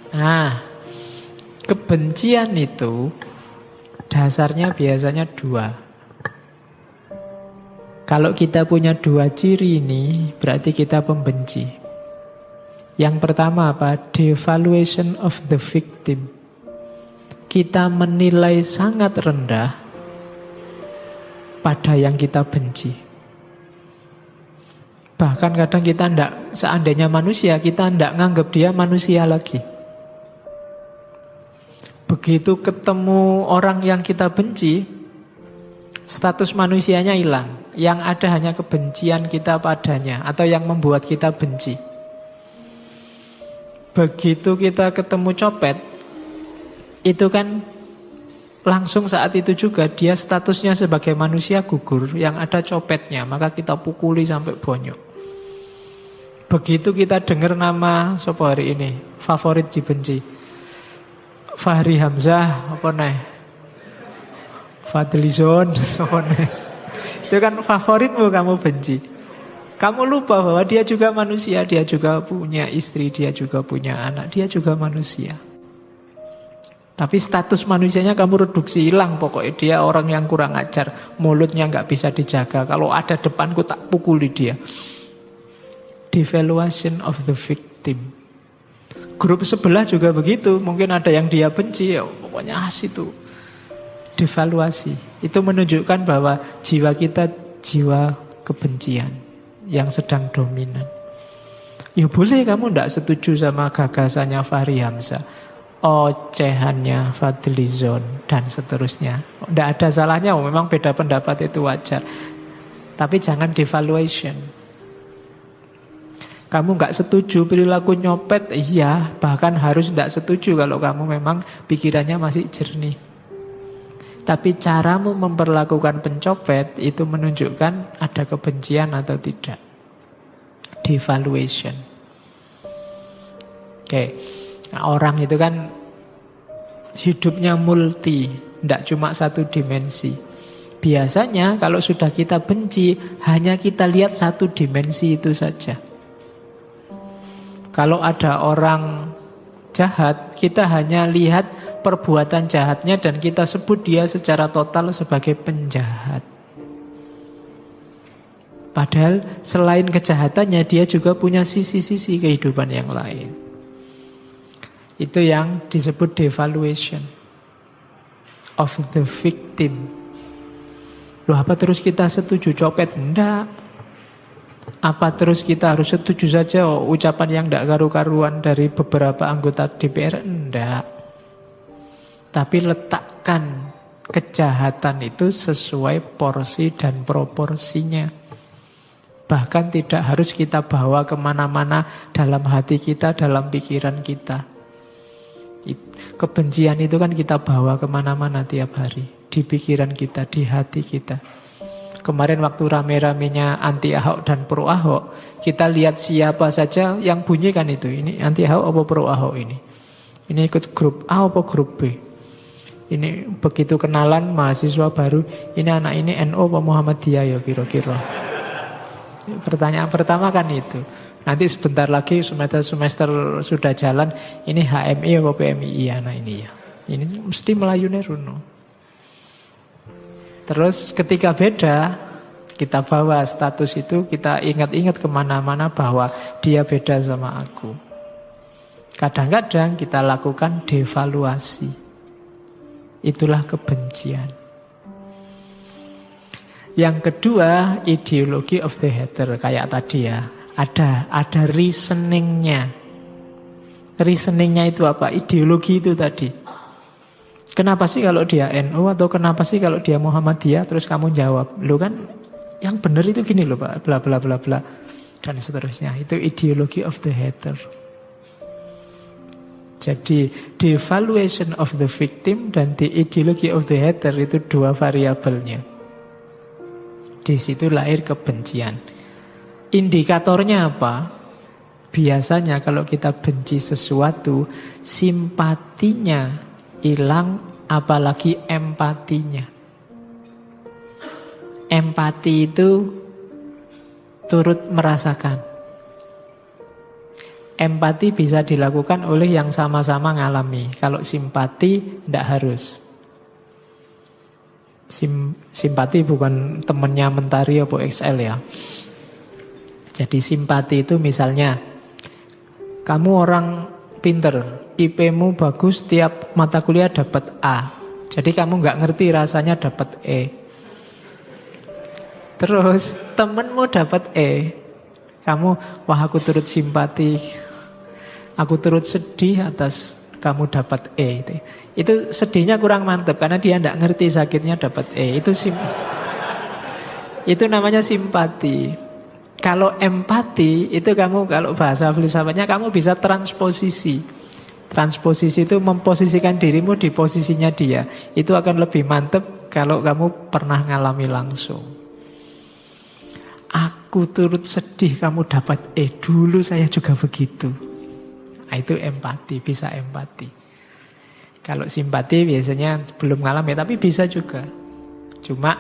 Nah, kebencian itu dasarnya biasanya dua. Kalau kita punya dua ciri ini, berarti kita pembenci. Yang pertama apa? Devaluation of the victim. Kita menilai sangat rendah pada yang kita benci. Bahkan kadang kita tidak, seandainya manusia, kita tidak nganggap dia manusia lagi. Begitu ketemu orang yang kita benci, status manusianya hilang. Yang ada hanya kebencian kita padanya, atau yang membuat kita benci. Begitu kita ketemu copet, itu kan langsung saat itu juga dia statusnya sebagai manusia gugur. Yang ada copetnya, maka kita pukuli sampai bonyok. Begitu kita dengar nama siapa hari ini favorit dibenci, Fahri Hamzah, apa nih? Fadlizon, apa nih? Itu kan favoritmu, kamu benci. Kamu lupa bahwa dia juga manusia, dia juga punya istri, dia juga punya anak, dia juga manusia. Tapi status manusianya kamu reduksi, hilang pokoknya. Dia orang yang kurang ajar, mulutnya nggak bisa dijaga. Kalau ada depanku tak pukuli dia. Devaluation of the victim. Grup sebelah juga begitu. Mungkin ada yang dia benci, ya pokoknya itu. Devaluasi. Itu menunjukkan bahwa jiwa kita jiwa kebencian yang sedang dominan. Ya boleh kamu tidak setuju sama gagasannya Fahri Hamzah, ocehannya Fadlizon, dan seterusnya. Tidak ada salahnya, memang beda pendapat itu wajar. Tapi jangan devaluation. Kamu nggak setuju perilaku nyopet, iya, bahkan harus tidak setuju kalau kamu memang pikirannya masih jernih. Tapi caramu memperlakukan pencopet itu menunjukkan ada kebencian atau tidak. Devaluation. Oke. Nah, orang itu kan hidupnya multi, tidak cuma satu dimensi. Biasanya kalau sudah kita benci, hanya kita lihat satu dimensi itu saja. Kalau ada orang jahat, kita hanya lihat perbuatan jahatnya dan kita sebut dia secara total sebagai penjahat. Padahal selain kejahatannya, dia juga punya sisi-sisi kehidupan yang lain. Itu yang disebut devaluation of the victim. Loh, apa terus kita setuju copet? Enggak. Apa terus kita harus setuju saja ucapan yang tidak karu-karuan dari beberapa anggota DPR? Enggak. Tapi letakkan kejahatan itu sesuai porsi dan proporsinya. Bahkan tidak harus kita bawa kemana-mana dalam hati kita, dalam pikiran kita. Kebencian itu kan kita bawa kemana-mana tiap hari. Di pikiran kita, di hati kita. Kemarin waktu rame-ramenya anti Ahok dan pro Ahok, kita lihat siapa saja yang bunyikan itu. Ini anti Ahok apa pro Ahok ini? Ini ikut grup A apa grup B? Ini begitu kenalan mahasiswa baru, ini anak ini NU apa Muhammadiyah ya kira-kira. Pertanyaan pertama kan itu. Nanti sebentar lagi semester sudah jalan, ini HMI apa PMI anak ini ya. Ini mesti melayune runo. Terus ketika beda, kita bawa status itu, kita ingat-ingat kemana-mana bahwa dia beda sama aku. Kadang-kadang kita lakukan devaluasi. Itulah kebencian. Yang kedua, ideologi of the hater. Kayak tadi ya, ada reasoningnya. Reasoningnya itu apa? Ideologi itu tadi. Kenapa sih kalau dia NU atau kenapa sih kalau dia Muhammadiyah? Terus kamu jawab, lu kan yang benar itu gini loh Pak, bla bla bla bla, dan seterusnya. Itu ideologi of the hater. Jadi devaluation of the victim dan the ideology of the hater itu dua variabelnya. Di situ lahir kebencian. Indikatornya apa? Biasanya kalau kita benci sesuatu, simpatinya hilang, apalagi empatinya. Empati itu turut merasakan. Empati bisa dilakukan oleh yang sama-sama ngalami. Kalau simpati tidak harus. Simpati bukan temennya Mentari atau XL ya. Jadi simpati itu misalnya kamu orang pinter, IP-mu bagus, tiap mata kuliah dapat A. Jadi kamu nggak ngerti rasanya dapat E. Terus temenmu dapat E. Kamu, wah aku turut simpati, aku turut sedih atas kamu dapat E. Itu sedihnya kurang mantap karena dia tidak ngerti sakitnya dapat E. Itu namanya simpati. Kalau empati itu kamu, kalau bahasa filsafatnya kamu bisa transposisi. Transposisi itu memposisikan dirimu di posisinya dia. Itu akan lebih mantap kalau kamu pernah ngalami langsung. Aku turut sedih kamu dapat E. Dulu saya juga begitu. Nah, itu empati, bisa empati. Kalau simpati biasanya belum ngalami, tapi bisa juga. Cuma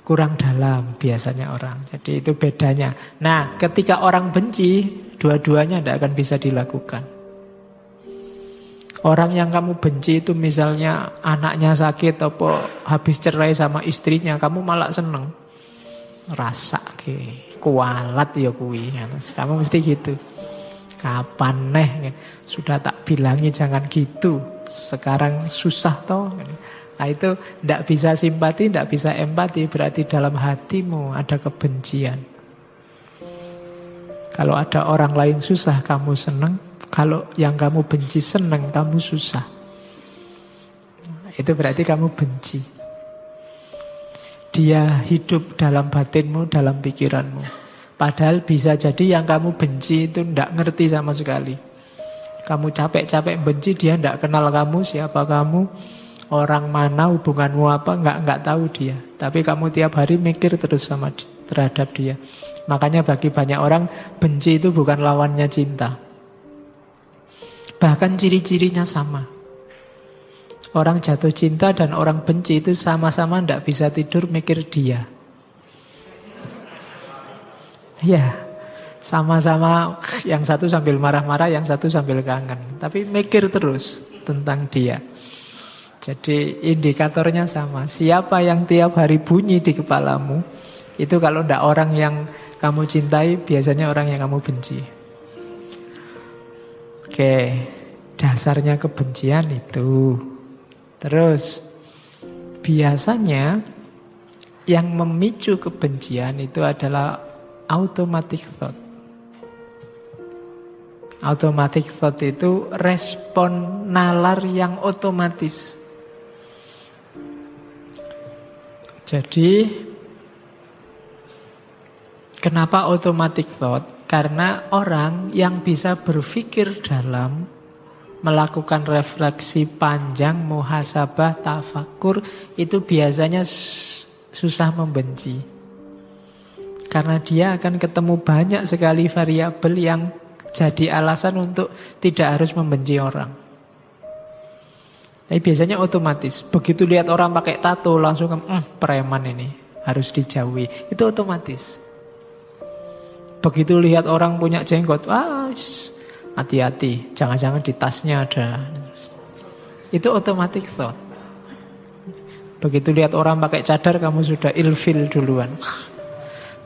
kurang dalam biasanya orang. Jadi itu bedanya. Nah, ketika orang benci, dua-duanya tidak akan bisa dilakukan. Orang yang kamu benci itu misalnya anaknya sakit atau habis cerai sama istrinya, kamu malah seneng. Rasa kualat ya kuwi. Kamu mesti gitu. Kapan sudah tak bilangi jangan gitu. Sekarang susah toh. Nah itu tidak bisa simpati, tidak bisa empati. Berarti dalam hatimu ada kebencian. Kalau ada orang lain susah, kamu senang. Kalau yang kamu benci senang, kamu susah. Itu berarti kamu benci. Dia hidup dalam batinmu, dalam pikiranmu. Padahal bisa jadi yang kamu benci itu tidak ngerti sama sekali. Kamu capek-capek benci, dia tidak kenal kamu, siapa kamu, orang mana, hubunganmu apa, nggak tahu dia. Tapi kamu tiap hari mikir terus terhadap dia. Makanya bagi banyak orang, benci itu bukan lawannya cinta. Bahkan ciri-cirinya sama. Orang jatuh cinta dan orang benci itu sama-sama tidak bisa tidur mikir dia. Ya, sama-sama yang satu sambil marah-marah, yang satu sambil kangen. Tapi mikir terus tentang dia. Jadi indikatornya sama. Siapa yang tiap hari bunyi di kepalamu, itu kalau tidak orang yang kamu cintai, biasanya orang yang kamu benci. Oke, dasarnya kebencian itu. Terus, biasanya yang memicu kebencian itu adalah automatic thought. Automatic thought itu respon nalar yang otomatis. Jadi, kenapa automatic thought? Karena orang yang bisa berpikir dalam, melakukan refleksi panjang, muhasabah, tafakur, itu biasanya susah membenci. Karena dia akan ketemu banyak sekali variabel yang jadi alasan untuk tidak harus membenci orang. Tapi biasanya otomatis. Begitu lihat orang pakai tato langsung preman ini, harus dijauhi. Itu otomatis. Begitu lihat orang punya jenggot, hati-hati, jangan-jangan di tasnya ada. Itu automatic thought. Begitu lihat orang pakai cadar, kamu sudah ilfil duluan.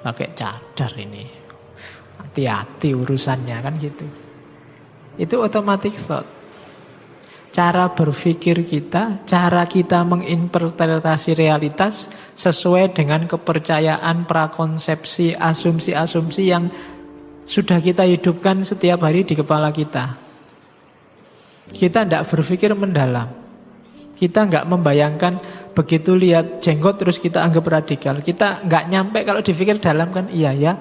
Pakai cadar ini, hati-hati urusannya, kan gitu. Itu automatic thought. Cara berpikir kita, cara kita menginterpretasi realitas sesuai dengan kepercayaan, prakonsepsi, asumsi-asumsi yang sudah kita hidupkan setiap hari di kepala kita. Kita tidak berpikir mendalam. Kita nggak membayangkan begitu lihat jenggot terus kita anggap radikal. Kita nggak nyampe kalau dipikir dalam kan iya ya.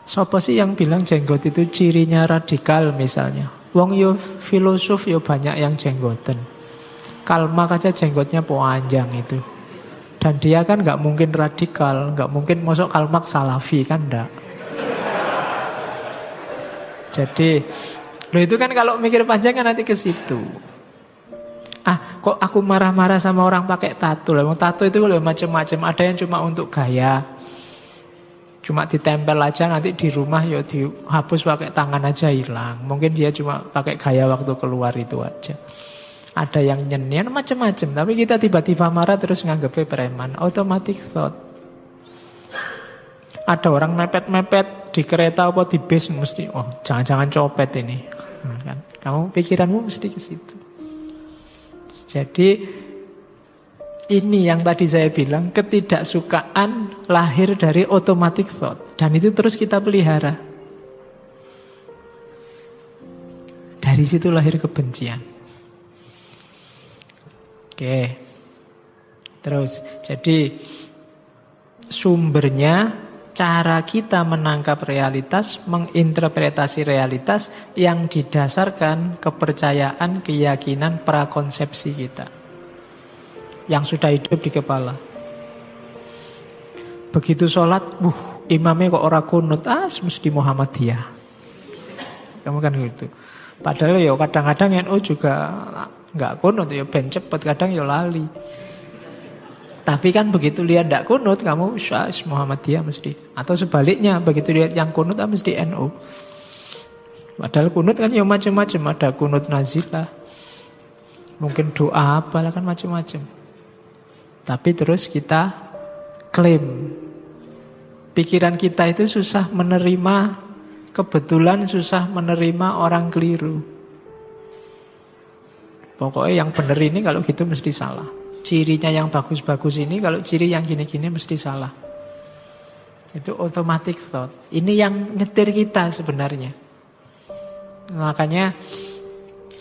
Siapa sih yang bilang jenggot itu cirinya radikal misalnya? Wong yo filosof yo banyak yang jenggoten. Karl Marx aja jenggotnya panjang itu. Dan dia kan nggak mungkin radikal, nggak mungkin masuk Karl Marx salafi kan enggak. Jadi, itu kan kalau mikir panjang kan nanti ke situ. Kok aku marah-marah sama orang pakai tato? Tato itu loh macam-macam. Ada yang cuma untuk gaya. cuma ditempel aja, nanti di rumah ya dihapus pakai tangan aja hilang. Mungkin dia cuma pakai gaya waktu keluar itu aja. Ada yang nyenyen macam-macam, tapi kita tiba-tiba marah terus nganggepnya preman. Automatic thought. Ada orang mepet-mepet di kereta apa di bis, mesti oh jangan-jangan copet ini. Kan? Kamu pikiranmu mesti ke situ. Jadi ini yang tadi saya bilang, ketidaksukaan lahir dari automatic thought. Dan itu terus kita pelihara. Dari situ lahir kebencian. Oke. Terus, jadi sumbernya, cara kita menangkap realitas, menginterpretasi realitas yang didasarkan kepercayaan, keyakinan, prakonsepsi kita yang sudah hidup di kepala. Begitu sholat, imamnya kok ora kunut, mesti Muhammadiyah. Kamu kan gitu. Padahal ya kadang-kadang NU juga nggak kunut, ya ben cepet, kadang ya lali. Tapi kan begitu lihat nggak kunut, kamu Muhammadiyah mesti. Atau sebaliknya, begitu lihat yang kunut, mesti NU. Padahal kunut kan ya macam-macam, ada kunut nazilah, mungkin doa apalah kan macam-macam. Tapi terus kita klaim. Pikiran kita itu susah menerima kebetulan, susah menerima orang keliru. Pokoknya yang benar ini kalau gitu mesti salah. Cirinya yang bagus-bagus ini, kalau ciri yang gini-gini mesti salah. Itu automatic thought. Ini yang nyetir kita sebenarnya. Makanya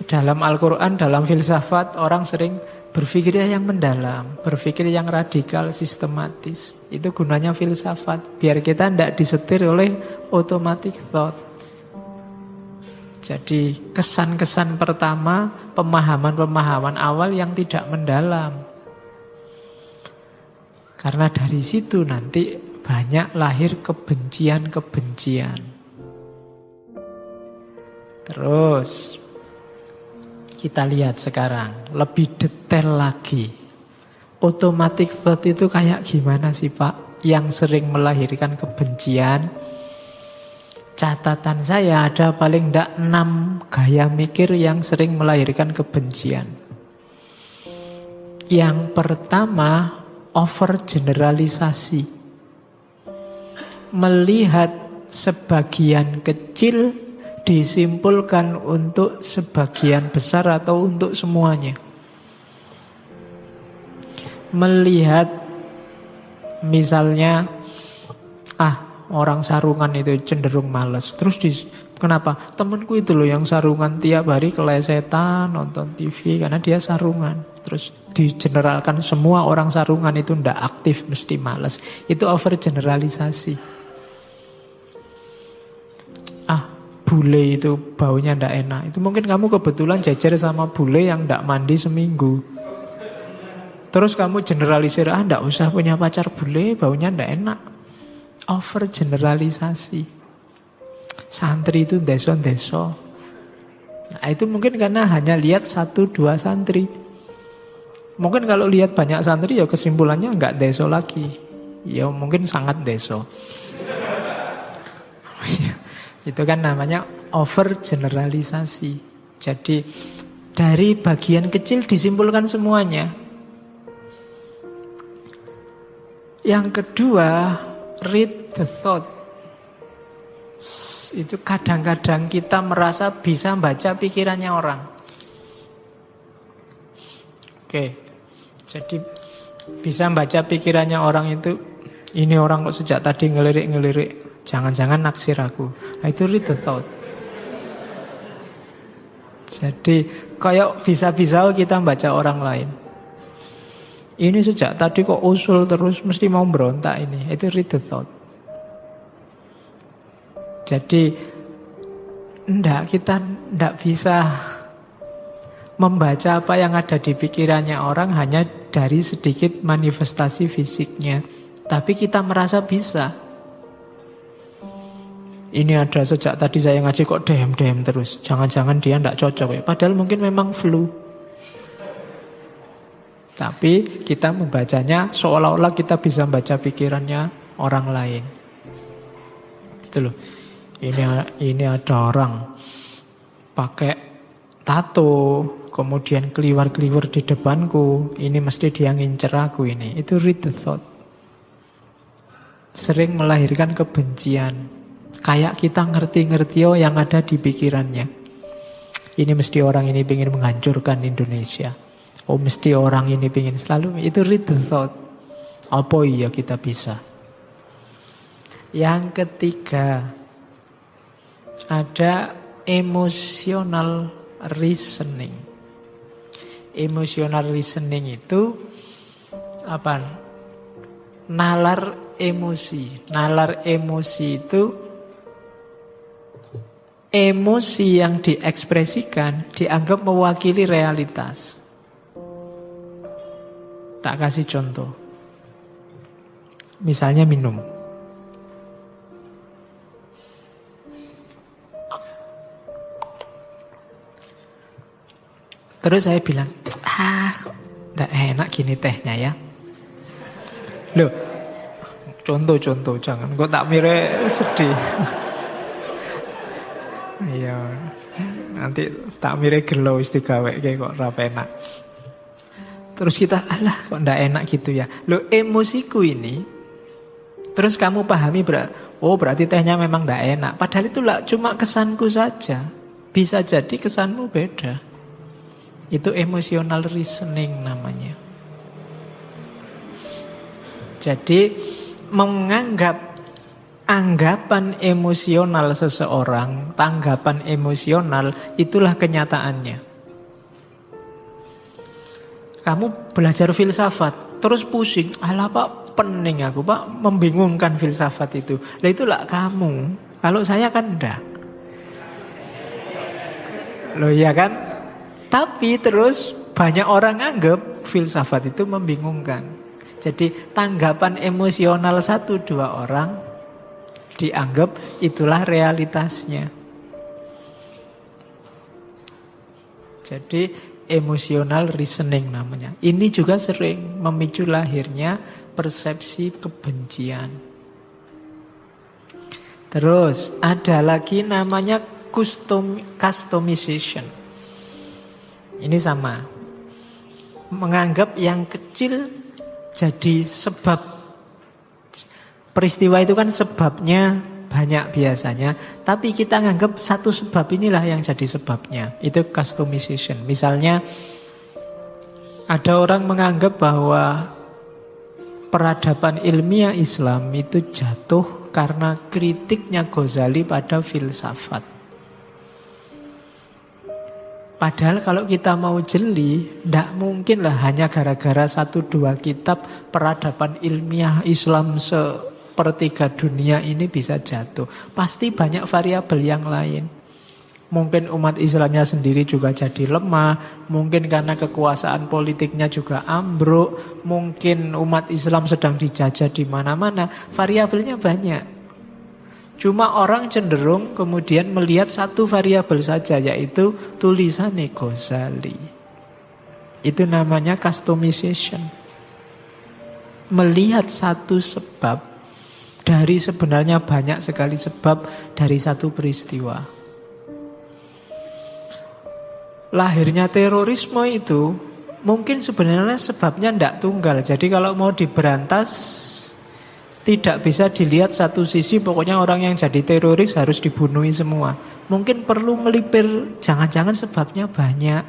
dalam Al-Quran, dalam filsafat, orang sering berpikir yang mendalam, berpikir yang radikal, sistematis. Itu gunanya filsafat, biar kita tidak disetir oleh automatic thought. Jadi kesan-kesan pertama, pemahaman-pemahaman awal yang tidak mendalam. Karena dari situ nanti banyak lahir kebencian-kebencian. Terus kita lihat sekarang lebih detail lagi. Automatic thought itu kayak gimana sih Pak? Yang sering melahirkan kebencian. Catatan saya ada paling tidak 6 gaya mikir yang sering melahirkan kebencian. Yang pertama, overgeneralisasi. Melihat sebagian kecil disimpulkan untuk sebagian besar atau untuk semuanya. Melihat misalnya orang sarungan itu cenderung malas. Terus kenapa? Temanku itu loh yang sarungan tiap hari kelesetan nonton TV karena dia sarungan. Terus digeneralkan semua orang sarungan itu ndak aktif, mesti malas. Itu overgeneralisasi. Bule itu baunya ndak enak. Itu mungkin kamu kebetulan jajar sama bule yang ndak mandi seminggu. Terus kamu generalisir, ndak usah punya pacar bule, baunya ndak enak. Overgeneralisasi. Santri itu deso-deso. Nah itu mungkin karena hanya lihat 1-2 santri. Mungkin kalau lihat banyak santri ya kesimpulannya nggak deso lagi. Ya mungkin sangat deso. Itu kan namanya overgeneralisasi. Jadi dari bagian kecil disimpulkan semuanya. Yang kedua, read the thought. Itu kadang-kadang kita merasa bisa baca pikirannya orang. Oke. Jadi bisa baca pikirannya orang itu, ini orang kok sejak tadi ngelirik-ngelirik, jangan-jangan naksir aku. Nah, itu read the thought. Jadi kayak bisa-bisa kita baca orang lain. Ini sejak tadi kok usul terus, mesti mau berontak ini. Itu read the thought. Jadi kita tidak bisa membaca apa yang ada di pikirannya orang hanya dari sedikit manifestasi fisiknya. Tapi kita merasa bisa. Ini ada sejak tadi saya ngaji kok dem terus. Jangan-jangan dia tidak cocok ya. Padahal mungkin memang flu. Tapi kita membacanya seolah-olah kita bisa membaca pikirannya orang lain. Gitu loh. Ini ada orang pakai tato, kemudian keliwar-keliwar di depanku, ini mesti dia ngincer aku ini. Itu read the thought. Sering melahirkan kebencian. Kayak kita ngerti-ngerti yang ada di pikirannya. Ini mesti orang ini ingin menghancurkan Indonesia. Oh mesti orang ini ingin selalu. Itu read the thought. Apa iya kita bisa? Yang ketiga, ada emotional reasoning. Emotional reasoning itu apa? Nalar emosi. Nalar emosi itu emosi yang diekspresikan dianggap mewakili realitas. Tak kasih contoh. Misalnya minum. Terus saya bilang, kok gak enak gini tehnya ya. Loh, contoh, jangan kok tak mire sedih. Iya, nanti tak mire gelo istigawe kayak kok ra enak. Terus kita, alah kok ndak enak gitu ya. Loh, emosiku ini, terus kamu pahami berarti tehnya memang ndak enak. Padahal itu cuma kesanku saja. Bisa jadi kesanmu beda. Itu emotional reasoning namanya. Jadi menganggap anggapan emosional seseorang, tanggapan emosional, itulah kenyataannya. Kamu belajar filsafat, terus pusing, alah Pak, pening aku Pak, membingungkan filsafat itu. Lah itulah kamu, kalau saya kan enggak. Loh iya kan? Tapi terus banyak orang anggap filsafat itu membingungkan. Jadi tanggapan emosional 1-2 orang dianggap itulah realitasnya. Jadi emotional reasoning namanya. Ini juga sering memicu lahirnya persepsi kebencian. Terus ada lagi namanya customization. Ini sama. Menganggap yang kecil jadi sebab. Peristiwa itu kan sebabnya banyak biasanya, tapi kita nganggap satu sebab inilah yang jadi sebabnya. Itu customization. Misalnya ada orang menganggap bahwa peradaban ilmiah Islam itu jatuh karena kritiknya Ghazali pada filsafat. Padahal kalau kita mau jeli, tidak mungkin lah hanya gara-gara 1-2 kitab peradaban ilmiah Islam sepertiga dunia ini bisa jatuh. Pasti banyak variabel yang lain. Mungkin umat Islamnya sendiri juga jadi lemah, mungkin karena kekuasaan politiknya juga ambruk, mungkin umat Islam sedang dijajah di mana-mana, variabelnya banyak. Cuma orang cenderung kemudian melihat satu variabel saja, yaitu tulisan Ghazali. Itu namanya customization. Melihat satu sebab dari sebenarnya banyak sekali sebab dari satu peristiwa. Lahirnya terorisme itu mungkin sebenarnya sebabnya tidak tunggal. Jadi kalau mau diberantas tidak bisa dilihat satu sisi, pokoknya orang yang jadi teroris harus dibunuhi semua. Mungkin perlu melipir, jangan-jangan sebabnya banyak.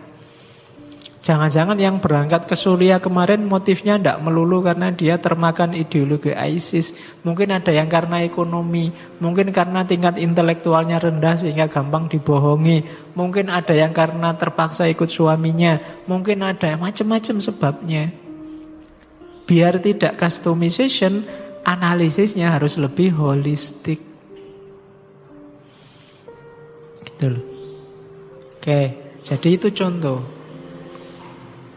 Jangan-jangan yang berangkat ke Suriah kemarin motifnya tidak melulu karena dia termakan ideologi ISIS. Mungkin ada yang karena ekonomi, mungkin karena tingkat intelektualnya rendah sehingga gampang dibohongi. Mungkin ada yang karena terpaksa ikut suaminya, mungkin ada macam-macam sebabnya. Biar tidak customization, analisisnya harus lebih holistik. Gitu loh. Oke, jadi itu contoh.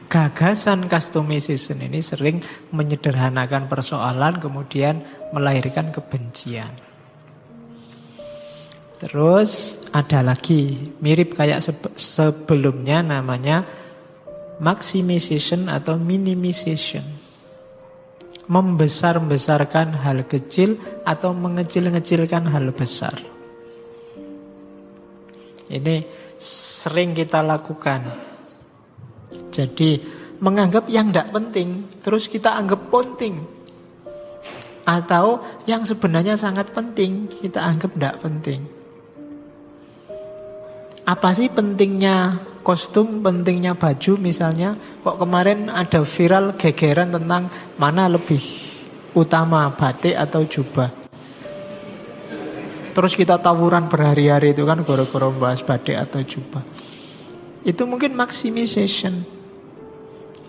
Gagasan customization ini sering menyederhanakan persoalan, kemudian melahirkan kebencian. Terus ada lagi, mirip kayak sebelumnya, namanya maximization atau minimization. membesar-besarkan hal kecil atau mengecil-ngecilkan hal besar. Ini sering kita lakukan. Jadi menganggap yang tidak penting terus kita anggap penting, atau yang sebenarnya sangat penting kita anggap tidak penting. Apa sih pentingnya kostum, pentingnya baju misalnya? Kok kemarin ada viral gegeran tentang mana lebih utama, batik atau jubah. Terus kita tawuran berhari-hari itu kan gara-gara bahas batik atau jubah. Itu mungkin maximization.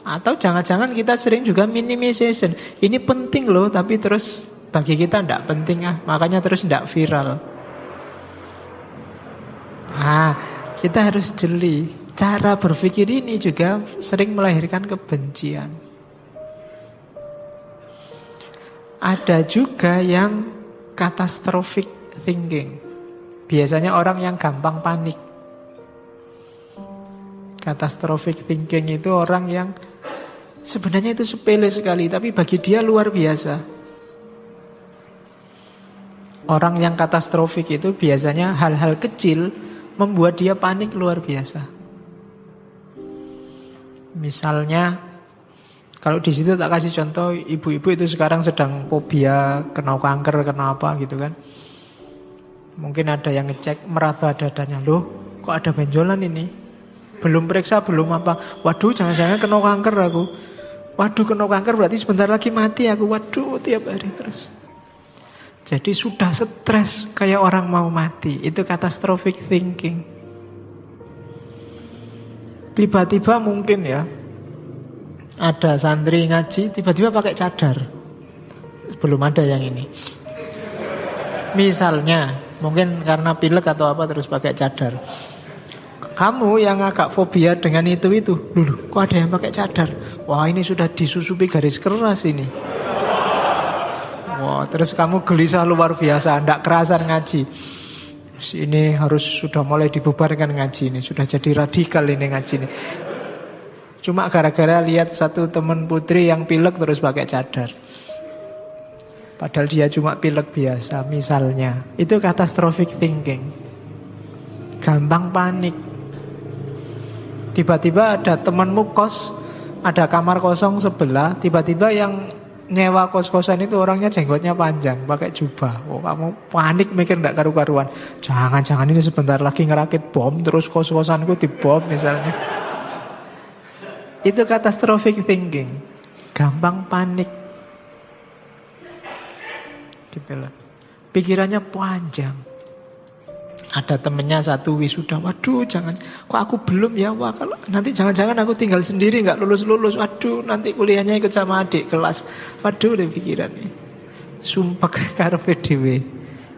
Atau jangan-jangan kita sering juga minimization. Ini penting loh, tapi terus bagi kita tidak penting makanya terus tidak viral. Kita harus jeli. Cara berpikir ini juga sering melahirkan kebencian. Ada juga yang catastrophic thinking. Biasanya orang yang gampang panik. Catastrophic thinking itu orang yang sebenarnya itu sepele sekali, tapi bagi dia luar biasa. Orang yang katastrofik itu biasanya hal-hal kecil membuat dia panik luar biasa. Misalnya, kalau di situ tak kasih contoh, ibu-ibu itu sekarang sedang fobia kena kanker, kena apa gitu kan. Mungkin ada yang ngecek meraba dadanya, loh kok ada benjolan ini? Belum periksa, belum apa. Waduh, jangan-jangan kena kanker aku. Waduh, kena kanker berarti sebentar lagi mati aku. Waduh, tiap hari terus. Jadi sudah stres kayak orang mau mati. Itu catastrophic thinking. Tiba-tiba mungkin ya, ada santri ngaji, tiba-tiba pakai cadar. Belum ada yang ini. Misalnya, mungkin karena pilek atau apa terus pakai cadar. Kamu yang agak fobia dengan itu dulu, kok ada yang pakai cadar? Wah, ini sudah disusupi garis keras ini. Wah, terus kamu gelisah luar biasa, ndak kerasan ngaji. Terus ini harus sudah mulai dibubarkan ngaji ini, sudah jadi radikal ini ngaji ini. Cuma gara-gara lihat satu teman putri yang pilek terus pakai cadar. Padahal dia cuma pilek biasa, misalnya. Itu catastrophic thinking. Gampang panik. Tiba-tiba ada temanmu kos, ada kamar kosong sebelah, tiba-tiba yang nyewa kos-kosan itu orangnya jenggotnya panjang, pakai jubah. Oh, kamu panik mikir ndak karu-karuan. Jangan-jangan ini sebentar lagi ngerakit bom, terus kos-kosanku dibom misalnya. Itu catastrophic thinking. Gampang panik. Gitu loh. Pikirannya panjang. Ada temennya satu wisuda, waduh jangan, kok aku belum ya, wah kalau nanti jangan-jangan aku tinggal sendiri nggak lulus-lulus, waduh nanti kuliahnya ikut sama adik kelas, waduh udah pikirannya, sumpah karepe dhewe.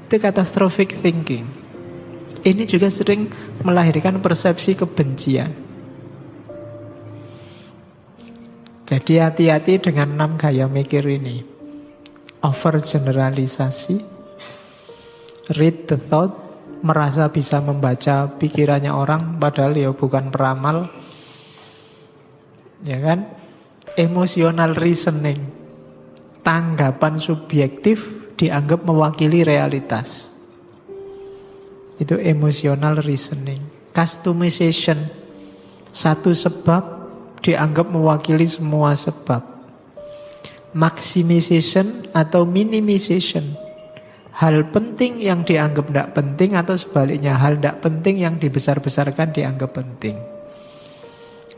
Itu catastrophic thinking. Ini juga sering melahirkan persepsi kebencian. Jadi hati-hati dengan 6 gaya mikir ini. Overgeneralisasi, read the thought, merasa bisa membaca pikirannya orang padahal ya bukan peramal, ya kan? Emotional reasoning, tanggapan subjektif dianggap mewakili realitas. Itu emotional reasoning. Customization, satu sebab dianggap mewakili semua sebab. Maximization atau minimization, hal penting yang dianggap tidak penting, atau sebaliknya hal tidak penting yang dibesar-besarkan dianggap penting.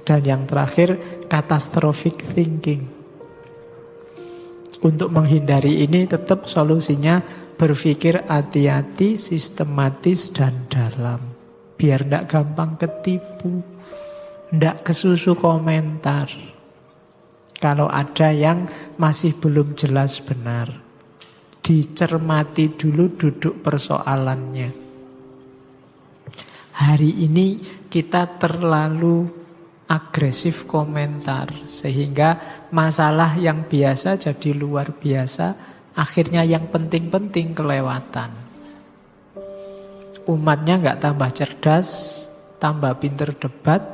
Dan yang terakhir, catastrophic thinking. Untuk menghindari ini tetap solusinya berpikir hati-hati, sistematis dan dalam. Biar tidak gampang ketipu, tidak kesusu komentar. Kalau ada yang masih belum jelas benar, dicermati dulu duduk persoalannya. Hari ini kita terlalu agresif komentar, sehingga masalah yang biasa jadi luar biasa, akhirnya yang penting-penting kelewatan. Umatnya nggak tambah cerdas, tambah pinter debat,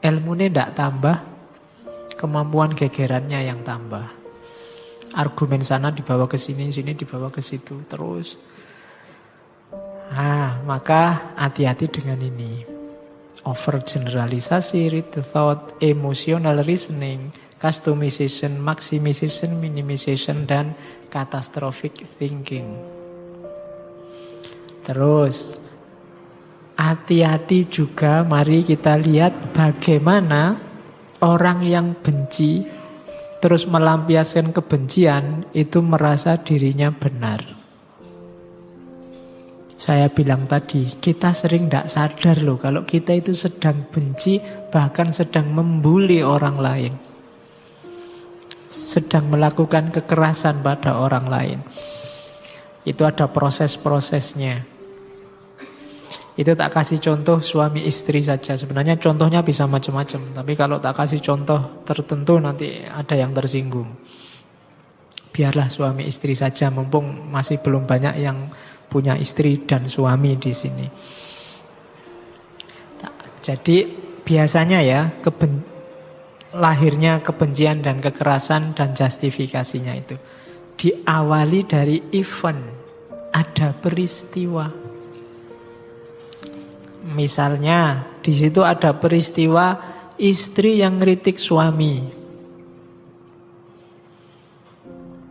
ilmunya nggak tambah, kemampuan gegerannya yang tambah. Argumen sana dibawa ke sini, sini dibawa ke situ terus. Maka hati-hati dengan ini. Overgeneralisasi, read the thought, emotional reasoning, customization, maximization, minimization, dan catastrophic thinking. Terus hati-hati juga, mari kita lihat bagaimana orang yang benci terus melampiaskan kebencian itu merasa dirinya benar. Saya bilang tadi, kita sering tidak sadar loh kalau kita itu sedang benci, bahkan sedang membuli orang lain. Sedang melakukan kekerasan pada orang lain. Itu ada proses-prosesnya. Itu tak kasih contoh suami istri saja. Sebenarnya contohnya bisa macam-macam. Tapi kalau tak kasih contoh tertentu nanti ada yang tersinggung. Biarlah suami istri saja, mumpung masih belum banyak yang punya istri dan suami di sini. Jadi biasanya ya lahirnya kebencian dan kekerasan dan justifikasinya itu diawali dari event, ada peristiwa. Misalnya di situ ada peristiwa istri yang ngeritik suami.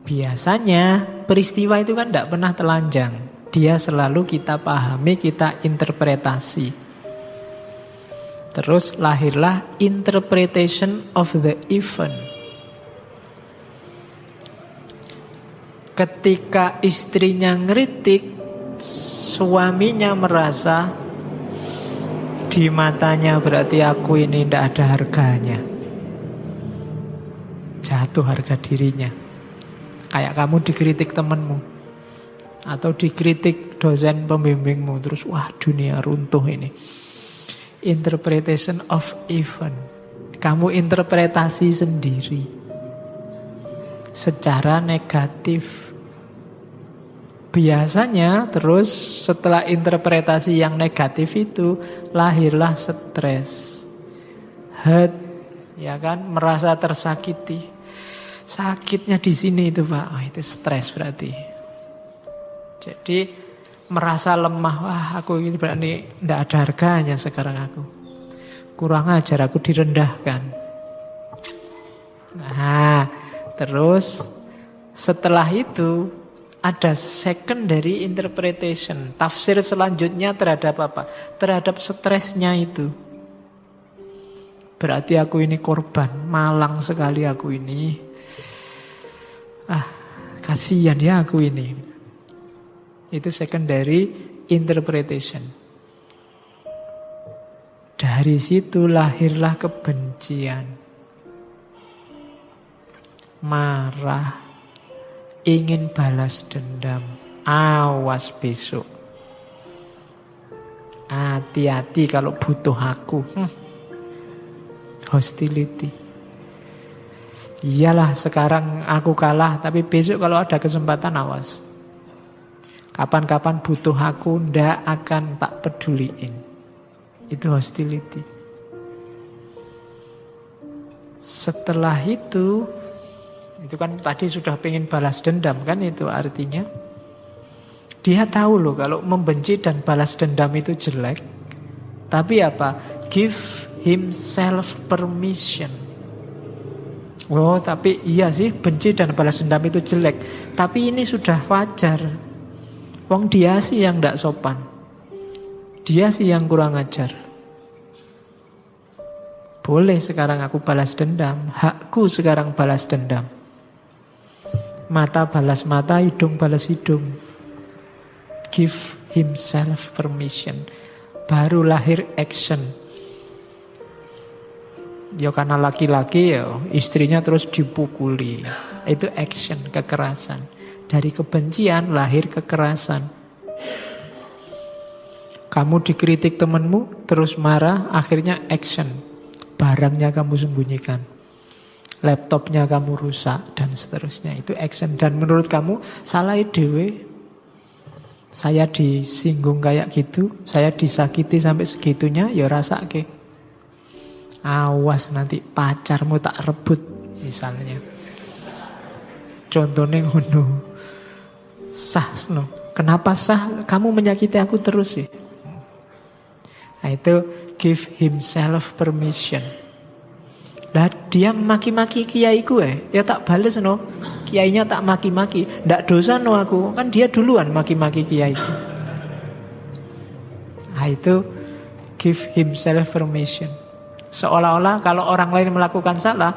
Biasanya peristiwa itu kan tidak pernah telanjang. Dia selalu kita pahami, kita interpretasi. Terus lahirlah interpretation of the event. Ketika istrinya ngeritik, suaminya merasa di matanya berarti aku ini tidak ada harganya. Jatuh harga dirinya. Kayak kamu dikritik temanmu atau dikritik dosen pembimbingmu, terus wah dunia runtuh ini. Interpretation of event. Kamu interpretasi sendiri secara negatif. Biasanya terus setelah interpretasi yang negatif itu lahirlah stres, hurt, ya kan, merasa tersakiti. Sakitnya di sini itu Pak, itu stres berarti. Jadi merasa lemah, wah aku ini berarti tidak ada harganya sekarang aku. Kurang ajar, aku direndahkan. Nah, terus setelah itu ada secondary interpretation. Tafsir selanjutnya terhadap apa? Terhadap stresnya itu. Berarti aku ini korban. Malang sekali aku ini. Kasihan ya aku ini. Itu secondary interpretation. Dari situ lahirlah kebencian. Marah. Ingin balas dendam. Awas besok. Hati-hati kalau butuh aku. Hostility. Iyalah sekarang aku kalah, tapi besok kalau ada kesempatan awas. Kapan-kapan butuh aku, ndak akan tak peduliin. Itu hostility. Setelah itu kan tadi sudah pengen balas dendam kan, itu artinya dia tahu loh kalau membenci dan balas dendam itu jelek. Tapi apa? Give himself permission. Oh tapi iya sih, benci dan balas dendam itu jelek. Tapi ini sudah wajar. Wong dia sih yang tidak sopan. Dia sih yang kurang ajar. Boleh sekarang aku balas dendam. Hakku sekarang balas dendam. Mata balas mata, hidung balas hidung. Give himself permission. Baru lahir action. Ya karena laki-laki ya istrinya terus dipukuli. Itu action, kekerasan. Dari kebencian lahir kekerasan. Kamu dikritik temanmu terus marah, akhirnya action. Barangnya kamu sembunyikan. Laptopnya kamu rusak dan seterusnya. Itu action. Dan menurut kamu salah dewe. Saya disinggung kayak gitu, saya disakiti sampai segitunya, ya rasake. Awas nanti pacarmu tak rebut misalnya. Contohnya ngono. Sah, no. Kenapa sah? Kamu menyakiti aku terus sih. Nah, itu give himself permission. Lah dia maki-maki kiaiku ya tak bales no. Kiainya tak maki-maki. Ndak dosa no aku. Kan dia duluan maki-maki kiaiku. Nah itu give himself permission. Seolah-olah kalau orang lain melakukan salah,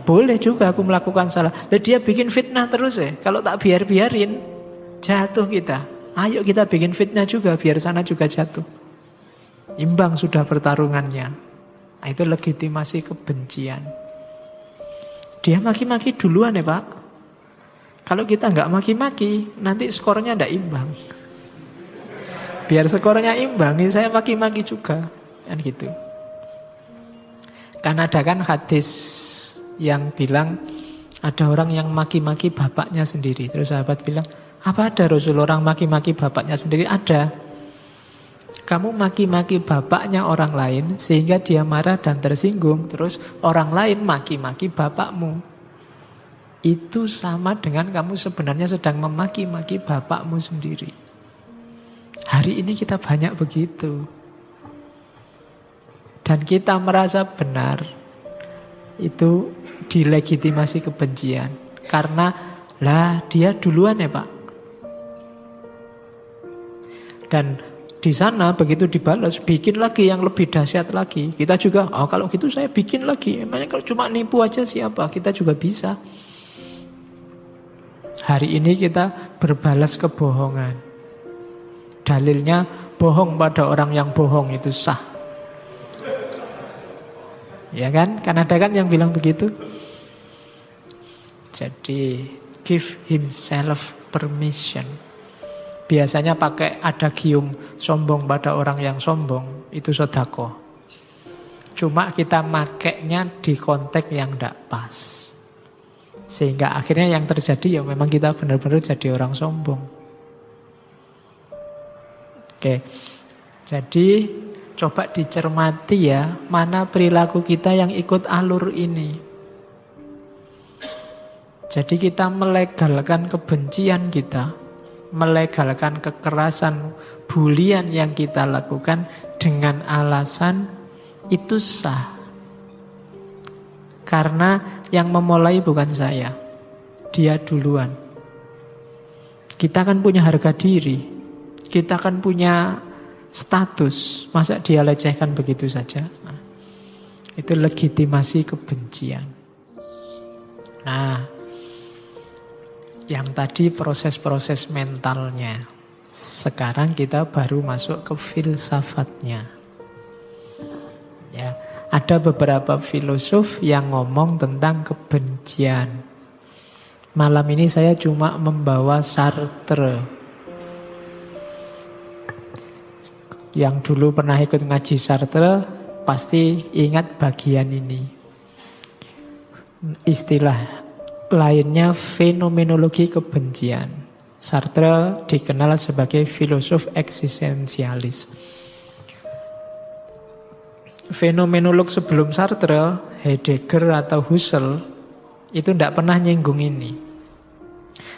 boleh juga aku melakukan salah. Lah dia bikin fitnah terus ya. Kalau tak biarin, jatuh kita. Ayo kita bikin fitnah juga, biar sana juga jatuh. Imbang sudah pertarungannya. Nah, itu legitimasi kebencian. Dia maki-maki duluan ya Pak. Kalau kita nggak maki-maki, nanti skornya ndak imbang. Biar skornya imbang, saya maki-maki juga. Kan gitu. Kan ada kan hadis yang bilang ada orang yang maki-maki bapaknya sendiri. Terus sahabat bilang, apa ada Rasul orang maki-maki bapaknya sendiri? Ada. Kamu maki-maki bapaknya orang lain sehingga dia marah dan tersinggung. Terus orang lain maki-maki bapakmu. Itu sama dengan kamu sebenarnya sedang memaki-maki bapakmu sendiri. Hari ini kita banyak begitu. Dan kita merasa benar. Itu dilegitimasi kebencian. Karena lah dia duluan ya Pak. Dan di sana begitu dibalas, bikin lagi yang lebih dahsyat lagi. Kita juga, kalau gitu saya bikin lagi. Emangnya kalau cuma nipu aja siapa? Kita juga bisa. Hari ini kita berbalas kebohongan. Dalilnya bohong pada orang yang bohong itu sah. Ya kan? Kan ada kan yang bilang begitu. Jadi give himself permission. Biasanya pakai adagium sombong pada orang yang sombong. Itu sedekah. Cuma kita makainya di konteks yang tidak pas. Sehingga akhirnya yang terjadi ya memang kita benar-benar jadi orang sombong. Oke. Jadi coba dicermati ya, mana perilaku kita yang ikut alur ini. Jadi kita melegalkan kebencian kita, melegalkan kekerasan, bulian yang kita lakukan dengan alasan itu sah. Karena yang memulai bukan saya, dia duluan. Kita kan punya harga diri, kita kan punya status, masa dia lecehkan begitu saja? Nah, itu legitimasi kebencian. Nah, yang tadi proses-proses mentalnya. Sekarang kita baru masuk ke filsafatnya. Ya, ada beberapa filosof yang ngomong tentang kebencian. Malam ini saya cuma membawa Sartre. Yang dulu pernah ikut ngaji Sartre pasti ingat bagian ini. Istilah lainnya fenomenologi kebencian. Sartre dikenal sebagai filosof eksistensialis. Fenomenolog sebelum Sartre, Heidegger atau Husserl, itu tidak pernah nyinggung ini.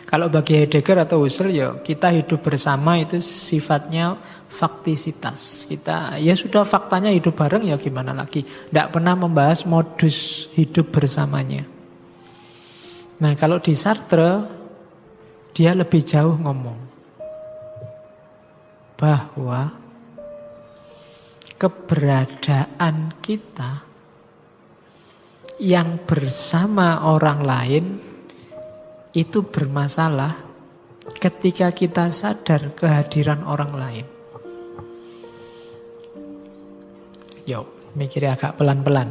Kalau bagi Heidegger atau Husserl, ya kita hidup bersama itu sifatnya faktisitas. Kita ya sudah faktanya hidup bareng, ya gimana lagi. Tidak pernah membahas modus hidup bersamanya. Nah kalau di Sartre, dia lebih jauh ngomong bahwa keberadaan kita yang bersama orang lain itu bermasalah ketika kita sadar kehadiran orang lain. Yuk, mikirnya agak pelan-pelan.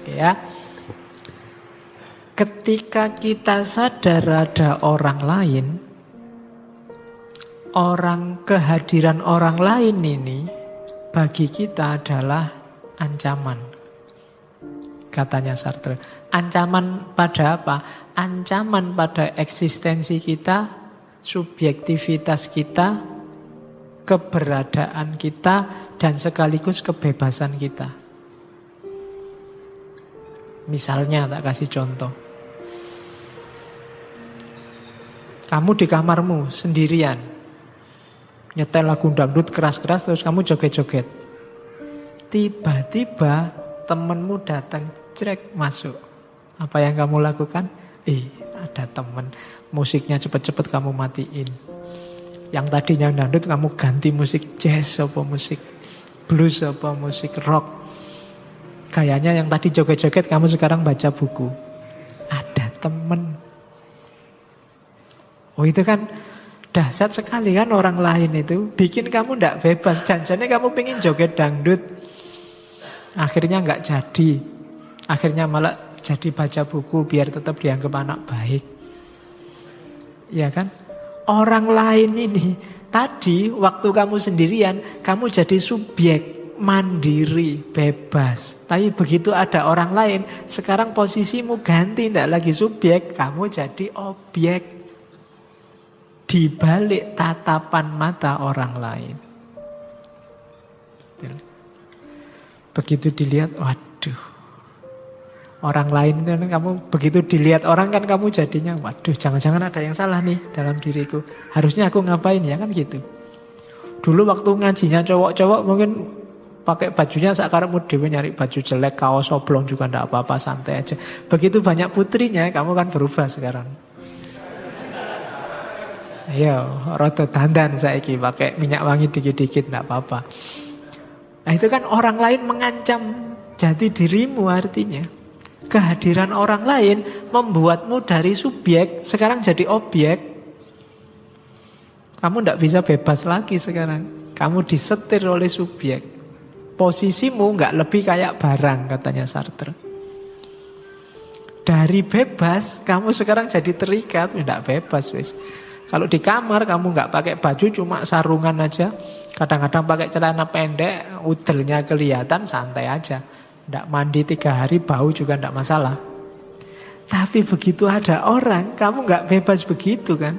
Ya. Ketika kita sadar ada orang lain, kehadiran orang lain ini bagi kita adalah ancaman. Katanya Sartre. Ancaman pada apa? Ancaman pada eksistensi kita, subjektivitas kita, keberadaan kita, dan sekaligus kebebasan kita. Misalnya, tak kasih contoh. Kamu di kamarmu sendirian, nyetel lagu dangdut keras-keras terus kamu joget-joget. Tiba-tiba temenmu datang, crek masuk. Apa yang kamu lakukan? Ada temen, musiknya cepet-cepet kamu matiin. Yang tadinya dangdut kamu ganti musik jazz apa musik blues apa musik rock. Gayanya yang tadi joget-joget kamu sekarang baca buku. Ada temen. Oh itu kan dahsyat sekali kan orang lain itu. Bikin kamu tidak bebas. Janjinya kamu pengen joget dangdut. Akhirnya nggak jadi. Akhirnya malah jadi baca buku biar tetap dianggap anak baik. Ya kan? Orang lain ini. Tadi waktu kamu sendirian, kamu jadi subjek, mandiri, bebas. Tapi begitu ada orang lain, sekarang posisimu ganti, tidak lagi subjek, kamu jadi objek. Di balik tatapan mata orang lain. Begitu dilihat, waduh. Orang lain kan kamu begitu dilihat orang kan kamu jadinya, waduh, jangan-jangan ada yang salah nih dalam diriku. Harusnya aku ngapain ya kan gitu. Dulu waktu ngajinya cowok-cowok mungkin pakai bajunya sakarepmu dhewe, nyari baju jelek, kaos oblong juga ndak apa-apa, santai aja. Begitu banyak putrinya, kamu kan berubah sekarang. Iya, rada dandan saiki pakai minyak wangi dikit-dikit enggak apa-apa. Nah, itu kan orang lain mengancam jati dirimu artinya. Kehadiran orang lain membuatmu dari subjek sekarang jadi objek. Kamu enggak bisa bebas lagi sekarang. Kamu disetir oleh subjek. Posisimu enggak lebih kayak barang katanya Sartre. Dari bebas kamu sekarang jadi terikat, enggak bebas wis. Kalau di kamar kamu nggak pakai baju cuma sarungan aja, kadang-kadang pakai celana pendek, udelnya kelihatan, santai aja. Nggak mandi 3 hari bau juga nggak masalah. Tapi begitu ada orang, kamu nggak bebas begitu kan?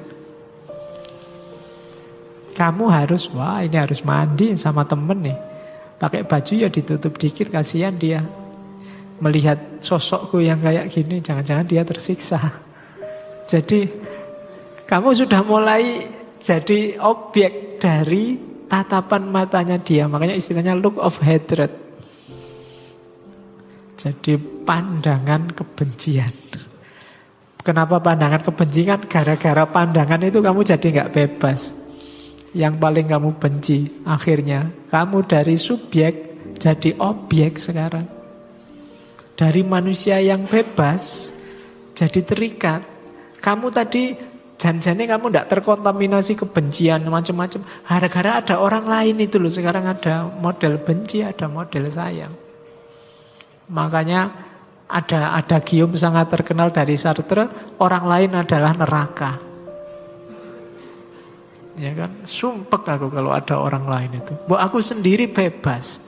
Kamu harus, wah ini harus mandi sama temen nih. Pakai baju ya ditutup dikit, kasihan dia. Melihat sosokku yang kayak gini, jangan-jangan dia tersiksa. Jadi kamu sudah mulai jadi objek dari tatapan matanya dia. Makanya istilahnya look of hatred. Jadi pandangan kebencian. Kenapa pandangan kebencian? Gara-gara pandangan itu kamu jadi gak bebas. Yang paling kamu benci. Akhirnya kamu dari subjek jadi objek sekarang. Dari manusia yang bebas jadi terikat. Kamu tadi janjinya kamu tidak terkontaminasi kebencian macam-macam. Gara-gara ada orang lain itu loh. Sekarang ada model benci, ada model sayang. Makanya ada gium sangat terkenal dari Sartre. Orang lain adalah neraka. Ya kan, sumpek aku kalau ada orang lain itu. Bu, aku sendiri bebas.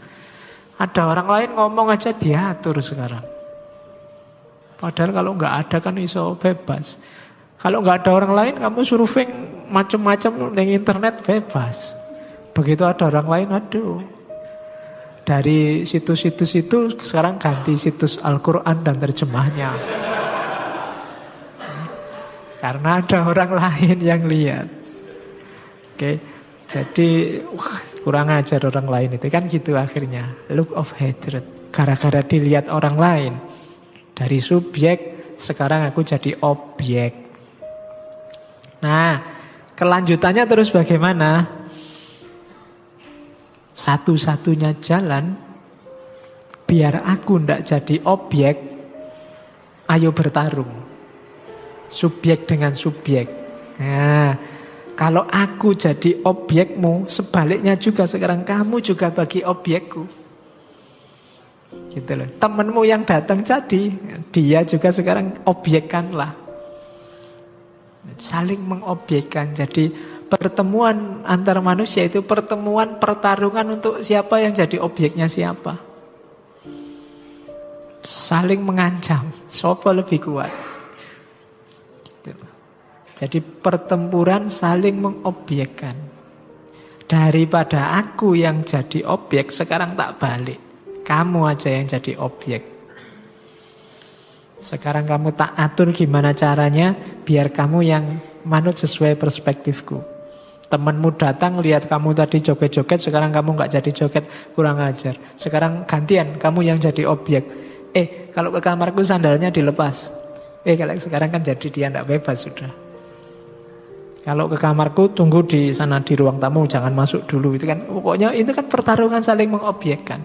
Ada orang lain ngomong aja diatur sekarang. Padahal kalau nggak ada kan iso bebas. Kalau nggak ada orang lain, kamu surfing macam-macam di internet bebas. Begitu ada orang lain, aduh. Dari situs-situs itu sekarang ganti situs Al-Quran dan terjemahnya. Karena ada orang lain yang lihat. Oke, jadi kurang ajar orang lain itu kan gitu akhirnya. Look of hatred. Gara-gara dilihat orang lain. Dari subjek, sekarang aku jadi objek. Nah, kelanjutannya terus bagaimana? Satu-satunya jalan biar aku ndak jadi objek, ayo bertarung. Subjek dengan subjek. Nah, kalau aku jadi objekmu, sebaliknya juga sekarang kamu juga bagi objekku. Gitu loh. Temenmu yang datang jadi, dia juga sekarang objekkanlah. Saling mengobjekkan. Jadi pertemuan antar manusia itu pertemuan pertarungan untuk siapa yang jadi objeknya siapa. Saling mengancam, siapa lebih kuat. Gitu. Jadi pertempuran saling mengobjekkan. Daripada aku yang jadi objek, sekarang tak balik. Kamu aja yang jadi objek. Sekarang kamu tak atur gimana caranya biar kamu yang manut sesuai perspektifku. Temanmu datang lihat kamu tadi joget-joget, sekarang kamu nggak jadi joget, kurang ajar. Sekarang gantian, kamu yang jadi objek. Kalau ke kamarku sandalnya dilepas. Kalau sekarang kan jadi dia nggak bebas sudah. Kalau ke kamarku tunggu di sana di ruang tamu, jangan masuk dulu. Itu kan pokoknya itu kan pertarungan saling mengobjekkan.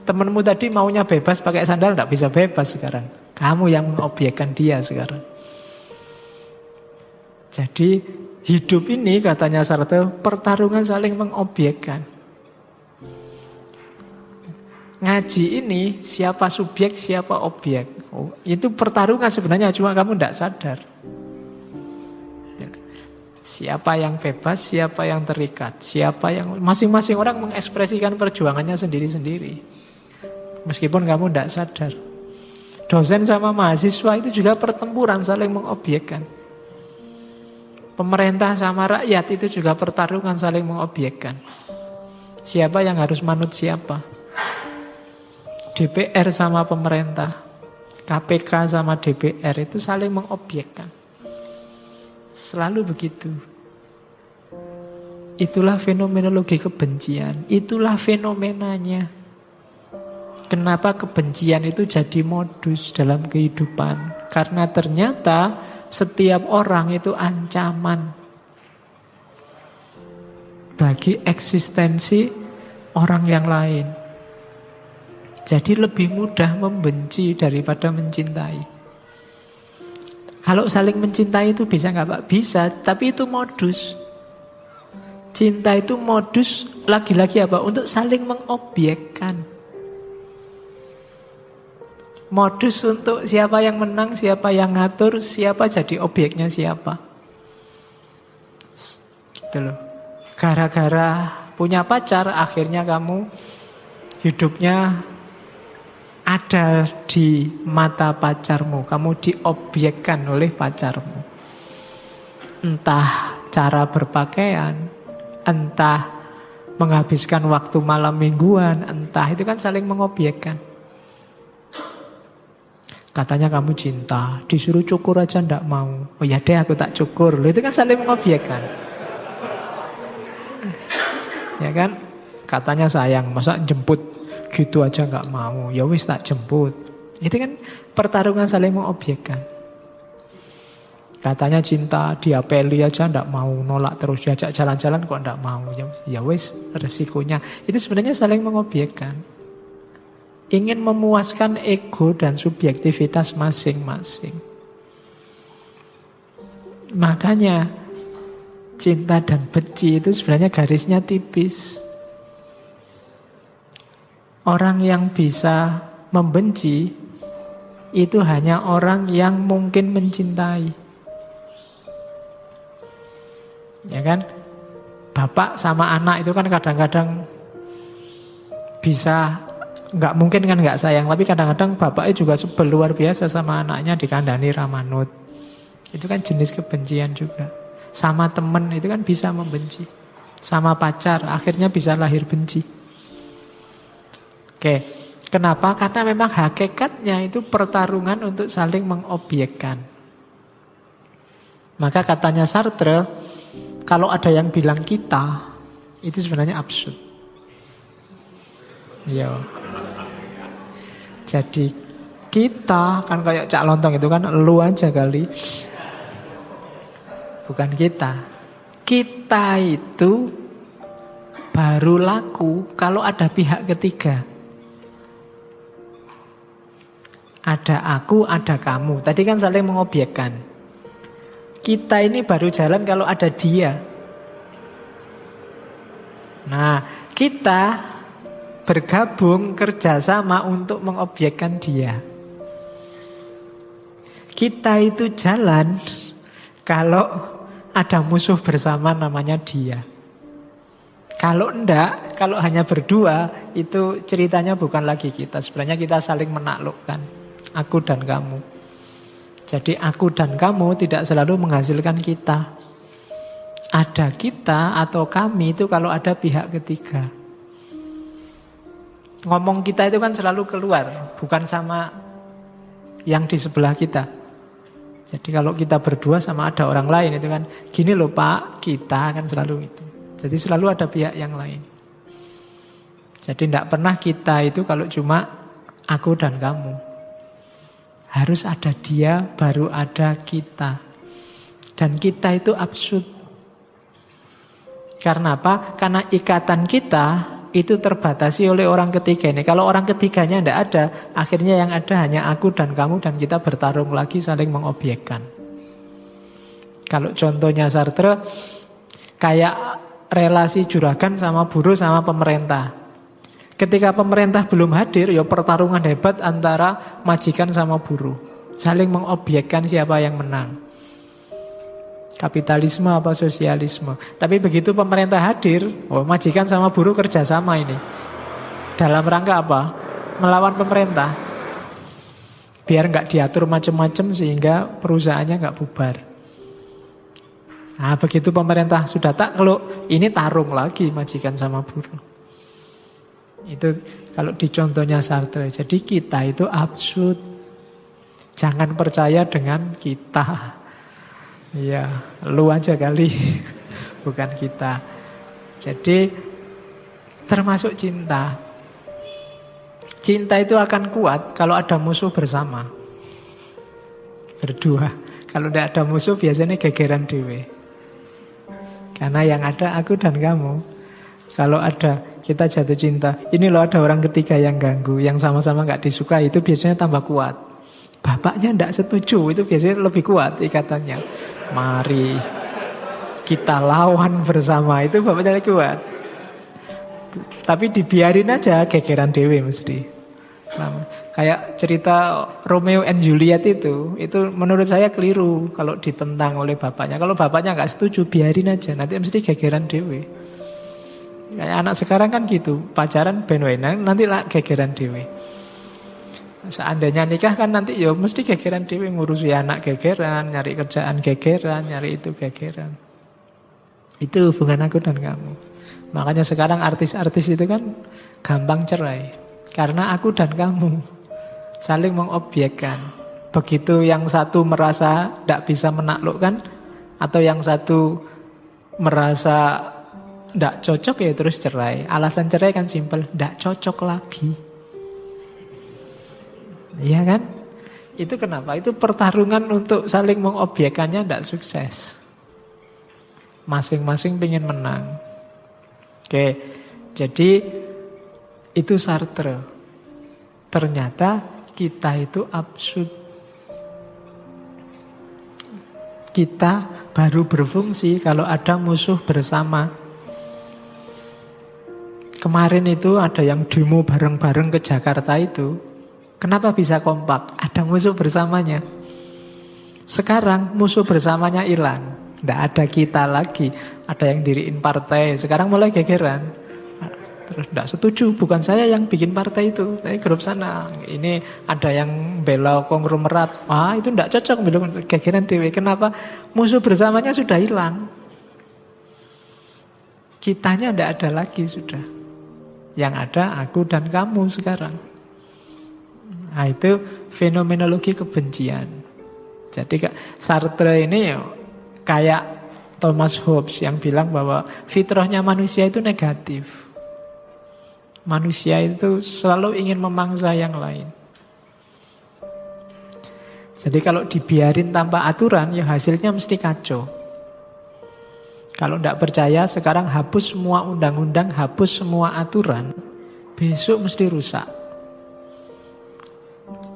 Temanmu tadi maunya bebas pakai sandal, nggak bisa bebas sekarang. Kamu yang mengobjekkan dia sekarang. Jadi hidup ini katanya Sartre pertarungan saling mengobjekkan. Ngaji ini siapa subjek siapa objek. Itu pertarungan sebenarnya, cuma kamu tidak sadar. Siapa yang bebas, siapa yang terikat, siapa yang masing-masing orang mengekspresikan perjuangannya sendiri-sendiri. Meskipun kamu tidak sadar. Dosen sama mahasiswa itu juga pertempuran saling mengobjekkan. Pemerintah sama rakyat itu juga pertarungan saling mengobjekkan. Siapa yang harus manut siapa? DPR sama pemerintah, KPK sama DPR itu saling mengobjekkan. Selalu begitu. Itulah fenomenologi kebencian. Itulah fenomenanya. Kenapa kebencian itu jadi modus dalam kehidupan? Karena ternyata setiap orang itu ancaman bagi eksistensi orang yang lain. Jadi lebih mudah membenci daripada mencintai. Kalau saling mencintai itu bisa nggak Pak? Bisa, tapi itu modus. Cinta itu modus lagi-lagi apa? Untuk saling mengobjekkan. Modus untuk siapa yang menang, siapa yang ngatur, siapa jadi objeknya siapa. Gitu loh. Gara-gara punya pacar, akhirnya kamu hidupnya ada di mata pacarmu. Kamu diobjekkan oleh pacarmu. Entah cara berpakaian, entah menghabiskan waktu malam mingguan, entah itu kan saling mengobjekkan. Katanya kamu cinta, disuruh cukur aja ndak mau. Oh ya deh aku tak cukur. Loh, itu kan saling mengobjekkan. Ya kan? Katanya sayang, masa jemput gitu aja nggak mau. Ya wis tak jemput. Itu kan pertarungan saling mengobjekkan. Katanya cinta, diapeli aja ndak mau, nolak terus, diajak jalan-jalan kok ndak mau. Ya wis resikonya. Itu sebenarnya saling mengobjekkan. Ingin memuaskan ego dan subjektivitas masing-masing. Makanya cinta dan benci itu sebenarnya garisnya tipis. Orang yang bisa membenci itu hanya orang yang mungkin mencintai. Ya kan? Bapak sama anak itu kan kadang-kadang bisa, nggak mungkin kan nggak sayang, tapi kadang-kadang bapaknya juga sebel luar biasa sama anaknya, dikandani ramanut. Itu kan jenis kebencian juga. Sama temen itu kan bisa membenci. Sama pacar akhirnya bisa lahir benci. Oke, kenapa? Karena memang hakikatnya itu pertarungan untuk saling mengobjekkan. Maka katanya Sartre, kalau ada yang bilang kita, itu sebenarnya absurd. Iya. Jadi kita kan kayak Cak Lontong itu kan lu aja kali. Bukan kita. Kita itu baru laku kalau ada pihak ketiga. Ada aku, ada kamu. Tadi kan saling mengobjekkan. Kita ini baru jalan kalau ada dia. Nah, kita bergabung kerjasama untuk mengobjekkan dia. Kita itu jalan kalau ada musuh bersama namanya dia. Kalau enggak, kalau hanya berdua, itu ceritanya bukan lagi kita. Sebenarnya kita saling menaklukkan, aku dan kamu. Jadi aku dan kamu tidak selalu menghasilkan kita. Ada kita atau kami itu kalau ada pihak ketiga. Ngomong kita itu kan selalu keluar, bukan sama yang di sebelah kita. Jadi kalau kita berdua sama ada orang lain itu kan, gini loh Pak, kita kan selalu itu. Jadi selalu ada pihak yang lain. Jadi tidak pernah kita itu kalau cuma aku dan kamu. Harus ada dia, baru ada kita. Dan kita itu absurd. Karena apa? Karena ikatan kita itu terbatasi oleh orang ketiga ini. Kalau orang ketiganya tidak ada, akhirnya yang ada hanya aku dan kamu, dan kita bertarung lagi saling mengobjekkan. Kalau contohnya Sartre, kayak relasi juragan sama buruh sama pemerintah. Ketika pemerintah belum hadir, ya pertarungan hebat antara majikan sama buruh. Saling mengobjekkan siapa yang menang. Kapitalisme apa sosialisme. Tapi begitu pemerintah hadir, majikan sama buruh kerjasama ini. Dalam rangka apa? Melawan pemerintah. Biar nggak diatur macam-macam sehingga perusahaannya nggak bubar. Nah, begitu pemerintah sudah takluk, ini tarung lagi majikan sama buruh. Itu kalau di contohnya Sartre. Jadi kita itu absurd. Jangan percaya dengan kita. Iya, lu aja kali, bukan kita. Jadi termasuk cinta. Cinta itu akan kuat kalau ada musuh bersama. Berdua. Kalau tidak ada musuh biasanya gegeran dewe. Karena yang ada aku dan kamu. Kalau ada kita jatuh cinta, ini loh ada orang ketiga yang ganggu, yang sama-sama gak disukai, itu biasanya tambah kuat. Bapaknya tidak setuju, itu biasanya lebih kuat ikatannya. Mari kita lawan bersama, itu bapaknya lebih kuat. Tapi dibiarin aja, gegeran dewe mesti. Nah, kayak cerita Romeo and Juliet itu menurut saya keliru kalau ditentang oleh bapaknya. Kalau bapaknya nggak setuju, biarin aja, nanti mesti gegeran dewe. Kayak anak sekarang kan gitu, pacaran ben-benan, nanti lah gegeran dewe. Seandainya nikah kan nanti ya mesti gegeran dewe, ngurusi anak gegeran, nyari kerjaan gegeran, nyari itu gegeran. Itu hubungan aku dan kamu. Makanya sekarang artis-artis itu kan gampang cerai. Karena aku dan kamu saling mengobjekkan. Begitu yang satu merasa tidak bisa menaklukkan, atau yang satu merasa tidak cocok, ya terus cerai. Alasan cerai kan simpel, tidak cocok lagi. Iya kan? Itu kenapa? Itu pertarungan untuk saling mengobjekkannya tidak sukses. Masing-masing pengen menang. Oke, jadi itu Sartre. Ternyata kita itu absurd. Kita baru berfungsi kalau ada musuh bersama. Kemarin itu ada yang demo bareng-bareng ke Jakarta itu. Kenapa bisa kompak? Ada musuh bersamanya. Sekarang musuh bersamanya hilang. Tidak ada kita lagi. Ada yang diriin partai. Sekarang mulai gegeran. Terus tidak setuju. Bukan saya yang bikin partai itu. Tapi grup sana. Ini ada yang bela konglomerat. Itu tidak cocok. Bilang gegeran dewe. Kenapa? Musuh bersamanya sudah hilang. Kitanya tidak ada lagi sudah. Yang ada aku dan kamu sekarang. Nah, itu fenomenologi kebencian. Jadi Sartre ini kayak Thomas Hobbes yang bilang bahwa fitrahnya manusia itu negatif. Manusia itu selalu ingin memangsa yang lain. Jadi kalau dibiarin tanpa aturan, ya hasilnya mesti kacau. Kalau tidak percaya, sekarang hapus semua undang-undang, hapus semua aturan, besok mesti rusak.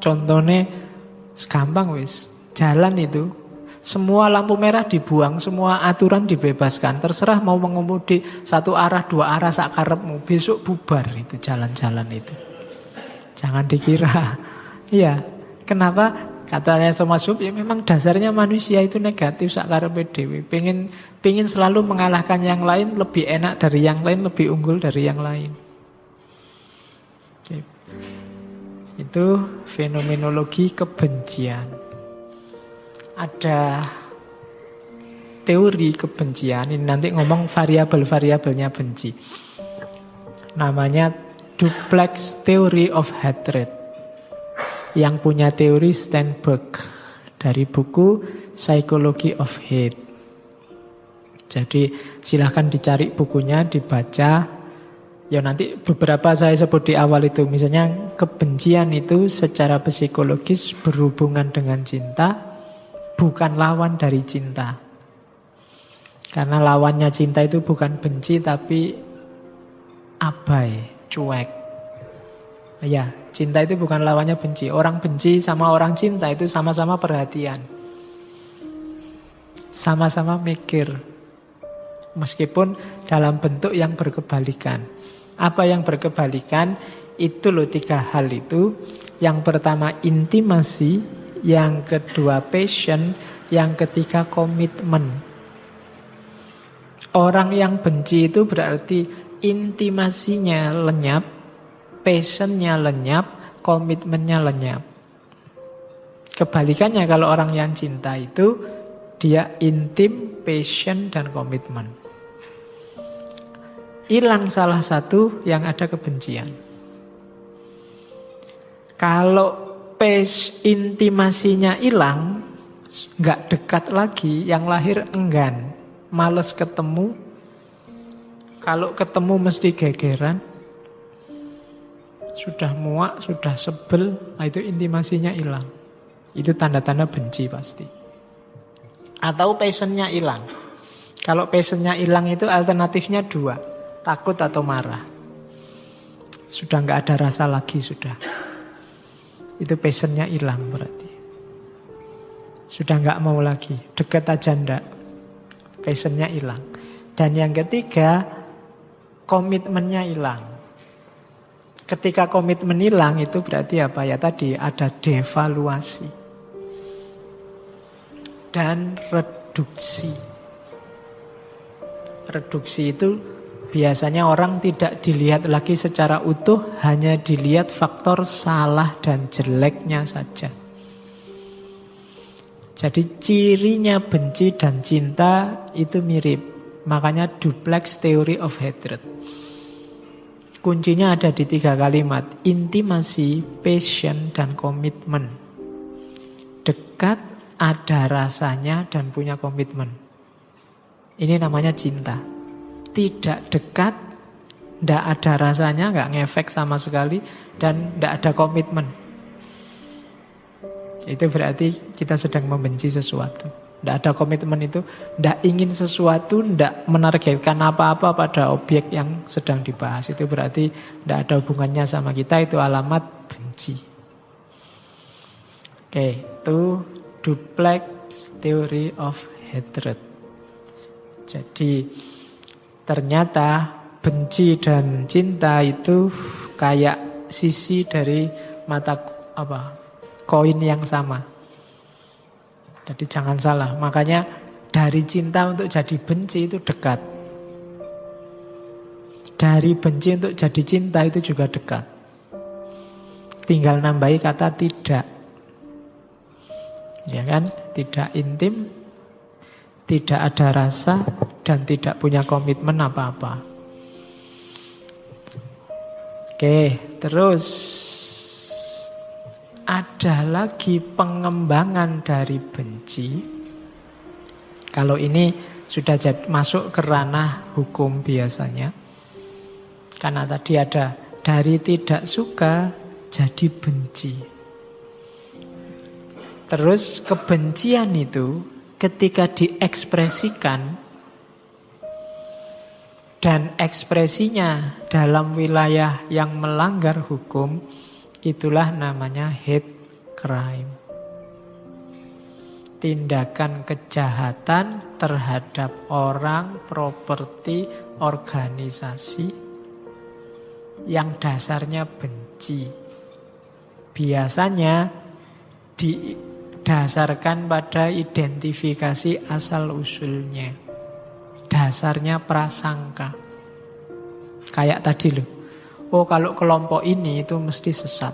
Contohnya gampang wis, jalan itu semua lampu merah dibuang, semua aturan dibebaskan, terserah mau mengemudi satu arah, dua arah sakarepmu, besok bubar itu jalan-jalan itu. Jangan dikira. Iya, kenapa? Katanya Thomas Hobbes, ya memang dasarnya manusia itu negatif sakarepe dhewe, pengen selalu mengalahkan yang lain, lebih enak dari yang lain, lebih unggul dari yang lain. Itu fenomenologi kebencian. Ada teori kebencian, ini nanti ngomong variabel-variabelnya benci. Namanya duplex theory of hatred. Yang punya teori Steinberg dari buku Psychology of Hate. Jadi silahkan dicari bukunya, dibaca. Ya nanti beberapa saya sebut di awal itu. Misalnya kebencian itu secara psikologis berhubungan dengan cinta, bukan lawan dari cinta. Karena lawannya cinta itu bukan benci tapi abai, cuek. Ya, cinta itu bukan lawannya benci. Orang benci sama orang cinta itu sama-sama perhatian. Sama-sama mikir. Meskipun dalam bentuk yang berkebalikan. Apa yang berkebalikan? Itu loh 3 hal itu. Yang pertama intimasi, yang kedua passion, yang ketiga komitmen. Orang yang benci itu berarti intimasinya lenyap, passionnya lenyap, komitmennya lenyap. Kebalikannya kalau orang yang cinta itu dia intim, passion, dan komitmen. Hilang salah satu yang ada kebencian. Kalau intimasinya hilang, nggak dekat lagi, yang lahir enggan, males ketemu. Kalau ketemu mesti gegeran. Sudah muak, sudah sebel, nah itu intimasinya hilang. Itu tanda-tanda benci pasti. Atau passionnya hilang. Kalau passionnya hilang itu alternatifnya 2, takut atau marah. Sudah nggak ada rasa lagi sudah. Itu passionnya hilang berarti. Sudah nggak mau lagi, deket aja ndak. Passionnya hilang. Dan yang ketiga, komitmennya hilang. Ketika komitmen hilang itu berarti apa ya tadi? Ada devaluasi. Dan reduksi. Reduksi itu biasanya orang tidak dilihat lagi secara utuh, hanya dilihat faktor salah dan jeleknya saja. Jadi cirinya benci dan cinta itu mirip. Makanya duplex theory of hatred. Kuncinya ada di 3 kalimat. Intimasi, passion, dan komitmen. Dekat, ada rasanya, dan punya komitmen. Ini namanya cinta. Tidak dekat, tidak ada rasanya, nggak ngefek sama sekali, dan tidak ada komitmen. Itu berarti kita sedang membenci sesuatu. Tidak ada komitmen itu, tidak ingin sesuatu, tidak menargetkan apa-apa pada objek yang sedang dibahas. Itu berarti tidak ada hubungannya sama kita, itu alamat benci. Oke, itu duplex theory of hatred. Jadi ternyata benci dan cinta itu kayak sisi dari mata koin yang sama. Jadi jangan salah. Makanya dari cinta untuk jadi benci itu dekat. Dari benci untuk jadi cinta itu juga dekat. Tinggal nambahi kata tidak. Ya kan? Tidak intim, tidak ada rasa, dan tidak punya komitmen apa-apa. Oke, terus ada lagi pengembangan dari benci. Kalau ini sudah masuk ke ranah hukum biasanya. Karena tadi ada dari tidak suka jadi benci. Terus kebencian itu ketika diekspresikan dan ekspresinya dalam wilayah yang melanggar hukum, itulah namanya hate crime. Tindakan kejahatan terhadap orang, properti, organisasi yang dasarnya benci. Biasanya didasarkan pada identifikasi asal-usulnya. Dasarnya prasangka. Kayak tadi loh. Oh kalau kelompok ini itu mesti sesat.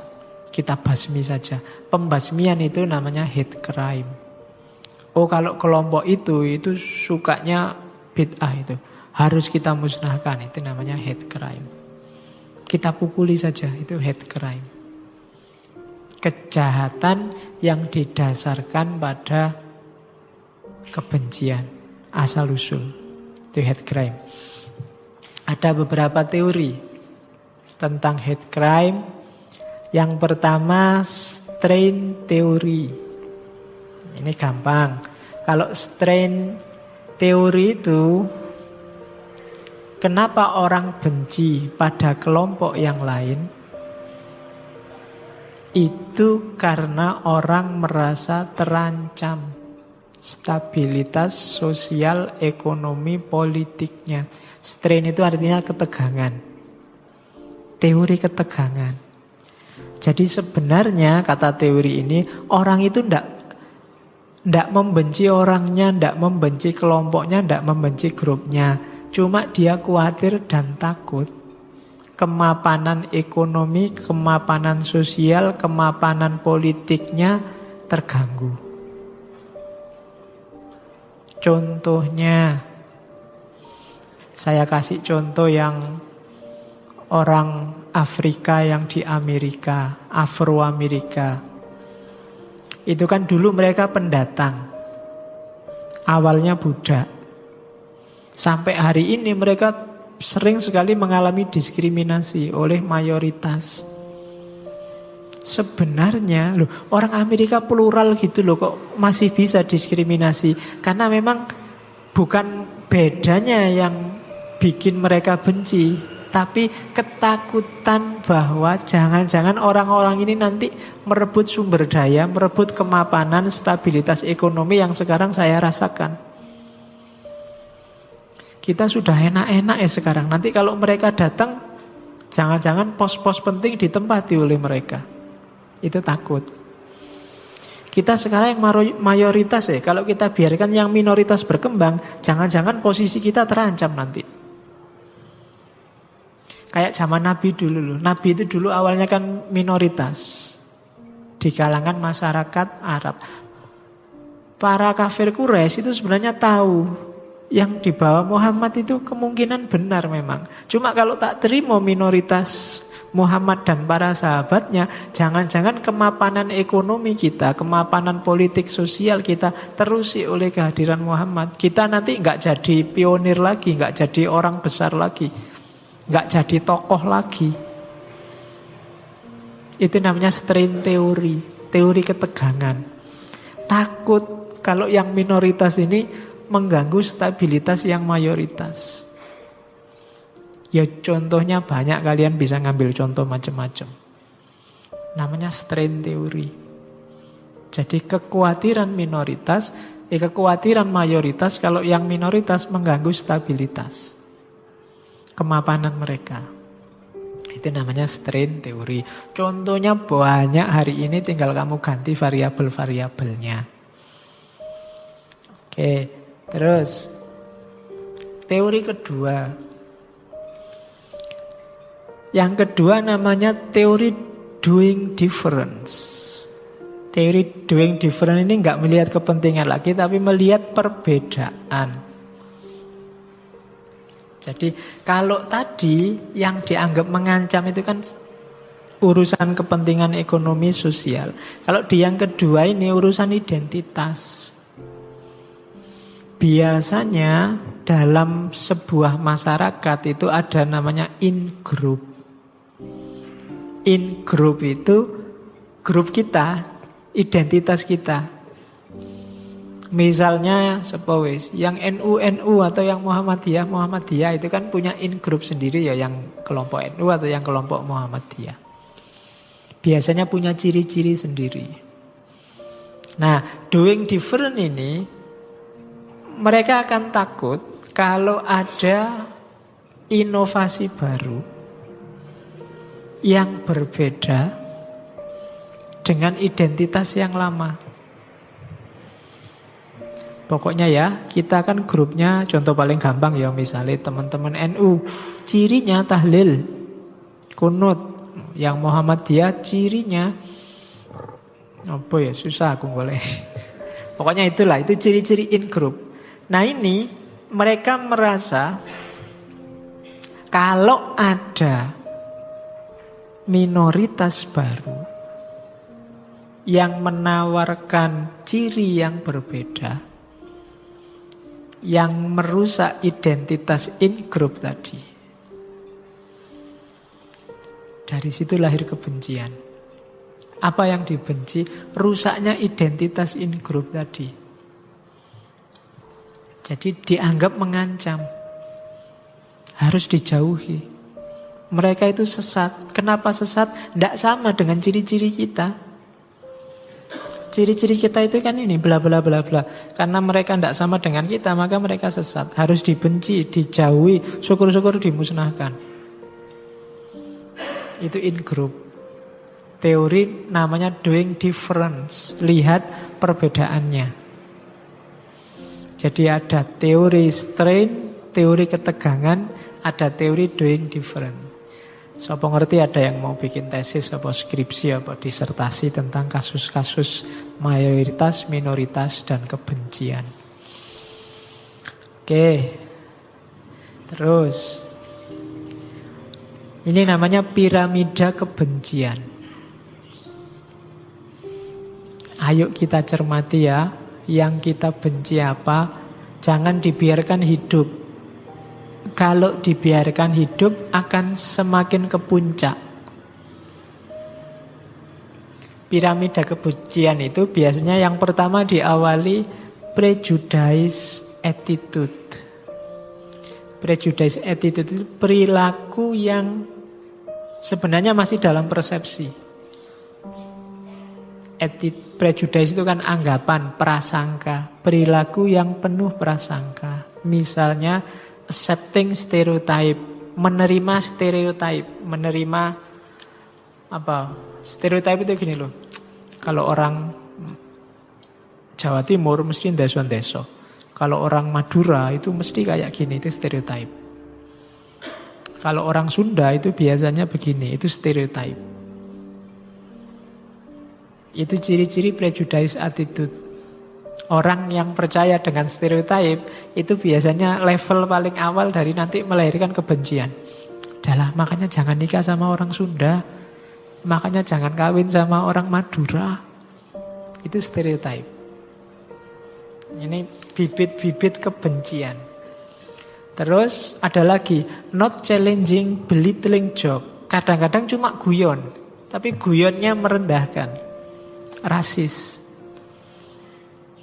Kita basmi saja. Pembasmian itu namanya hate crime. Oh kalau kelompok itu sukanya bid'ah itu. Harus kita musnahkan. Itu namanya hate crime. Kita pukuli saja. Itu hate crime. kejahatan yang didasarkan pada kebencian, asal-usul. Itu hate crime. Ada beberapa teori tentang hate crime. Yang pertama, strain teori. Ini gampang. Kalau strain teori itu, kenapa orang benci pada kelompok yang lain? Itu karena orang merasa terancam stabilitas sosial, ekonomi, politiknya. Strain itu artinya ketegangan. Teori ketegangan. Jadi sebenarnya kata teori ini, orang itu tidak membenci orangnya, tidak membenci kelompoknya, tidak membenci grupnya. Cuma dia khawatir dan takut kemapanan ekonomi, kemapanan sosial, kemapanan politiknya terganggu. Contohnya, saya kasih contoh yang orang Afrika yang di Amerika, Afro-Amerika. Itu kan dulu mereka pendatang. Awalnya budak. Sampai hari ini mereka sering sekali mengalami diskriminasi oleh mayoritas. Sebenarnya loh, orang Amerika plural gitu loh, kok masih bisa diskriminasi. Karena memang bukan bedanya yang bikin mereka benci, tapi ketakutan bahwa jangan-jangan orang-orang ini nanti merebut sumber daya, merebut kemapanan, stabilitas ekonomi yang sekarang saya rasakan. Kita sudah enak-enak ya sekarang. Nanti kalau mereka datang, jangan-jangan pos-pos penting ditempati oleh mereka. Itu takut. Kita sekarang yang mayoritas ya, kalau kita biarkan yang minoritas berkembang, jangan-jangan posisi kita terancam nanti. Kayak zaman Nabi dulu loh. Nabi itu dulu awalnya kan minoritas di kalangan masyarakat Arab. Para kafir Quraisy itu sebenarnya tahu yang dibawa Muhammad itu kemungkinan benar memang. Cuma kalau tak terima minoritas Muhammad dan para sahabatnya, jangan-jangan kemapanan ekonomi kita, kemapanan politik sosial kita terusi oleh kehadiran Muhammad. Kita nanti nggak jadi pionir lagi, nggak jadi orang besar lagi, nggak jadi tokoh lagi. Itu namanya strain teori, teori ketegangan. Takut kalau yang minoritas ini mengganggu stabilitas yang mayoritas. Ya contohnya banyak, kalian bisa ngambil contoh macam-macam. Namanya strain teori. Jadi kekhawatiran minoritas, kekhawatiran mayoritas kalau yang minoritas mengganggu stabilitas kemapanan mereka. Itu namanya strain teori. Contohnya banyak hari ini, tinggal kamu ganti variabel-variabelnya. Oke, terus teori kedua. Yang kedua namanya teori doing difference. Teori doing difference ini nggak melihat kepentingan lagi, tapi melihat perbedaan. Jadi kalau tadi yang dianggap mengancam itu kan urusan kepentingan ekonomi sosial. Kalau di yang kedua ini urusan identitas. Biasanya dalam sebuah masyarakat itu ada namanya in-group. In-group itu grup kita, identitas kita. Misalnya sepowis, yang NU atau yang Muhammadiyah itu kan punya in-group sendiri ya, yang kelompok NU atau yang kelompok Muhammadiyah. Biasanya punya ciri-ciri sendiri. Nah, doing different ini mereka akan takut kalau ada inovasi baru yang berbeda dengan identitas yang lama. Pokoknya ya, kita kan grupnya, contoh paling gampang ya, misalnya teman-teman NU, cirinya tahlil, kunut. Yang Muhammadiyah cirinya apa ya, susah aku boleh. Pokoknya itulah, itu ciri-ciri in group. Nah ini mereka merasa kalau ada minoritas baru yang menawarkan ciri yang berbeda, yang merusak identitas in-group tadi. Dari situ lahir kebencian. Apa yang dibenci? Rusaknya identitas in-group tadi. Jadi dianggap mengancam. Harus dijauhi. Mereka itu sesat. Kenapa sesat? Tidak sama dengan ciri-ciri kita. Ciri-ciri kita itu kan ini bla bla bla bla. Karena mereka tidak sama dengan kita, maka mereka sesat. Harus dibenci, dijauhi, syukur-syukur dimusnahkan. Itu in group. Teori namanya doing difference. Lihat perbedaannya. Jadi ada teori strain, teori ketegangan, ada teori doing different. Siapa ngerti ada yang mau bikin tesis, apa skripsi, apa disertasi tentang kasus-kasus mayoritas, minoritas, dan kebencian. Oke. Terus. Ini namanya piramida kebencian. Ayo kita cermati ya. Yang kita benci apa? Jangan dibiarkan hidup. Kalau dibiarkan hidup akan semakin ke puncak. Piramida kebencian itu biasanya yang pertama diawali prejudice attitude. Prejudice attitude itu perilaku yang sebenarnya masih dalam persepsi. Prejudice itu kan anggapan, prasangka. Perilaku yang penuh prasangka. Misalnya accepting stereotype, menerima stereotype, menerima apa? Stereotype itu gini loh. Kalau orang Jawa Timur mesti ndeso-ndeso. Kalau orang Madura itu mesti kayak gini, itu stereotype. Kalau orang Sunda itu biasanya begini, itu stereotype. Itu ciri-ciri prejudice attitude. Orang yang percaya dengan stereotype itu biasanya level paling awal dari nanti melahirkan kebencian. Adalah makanya jangan nikah sama orang Sunda, makanya jangan kawin sama orang Madura. Itu stereotype. Ini bibit-bibit kebencian. Terus ada lagi not challenging, belittling joke. Kadang-kadang cuma guyon, tapi guyonnya merendahkan. Rasis.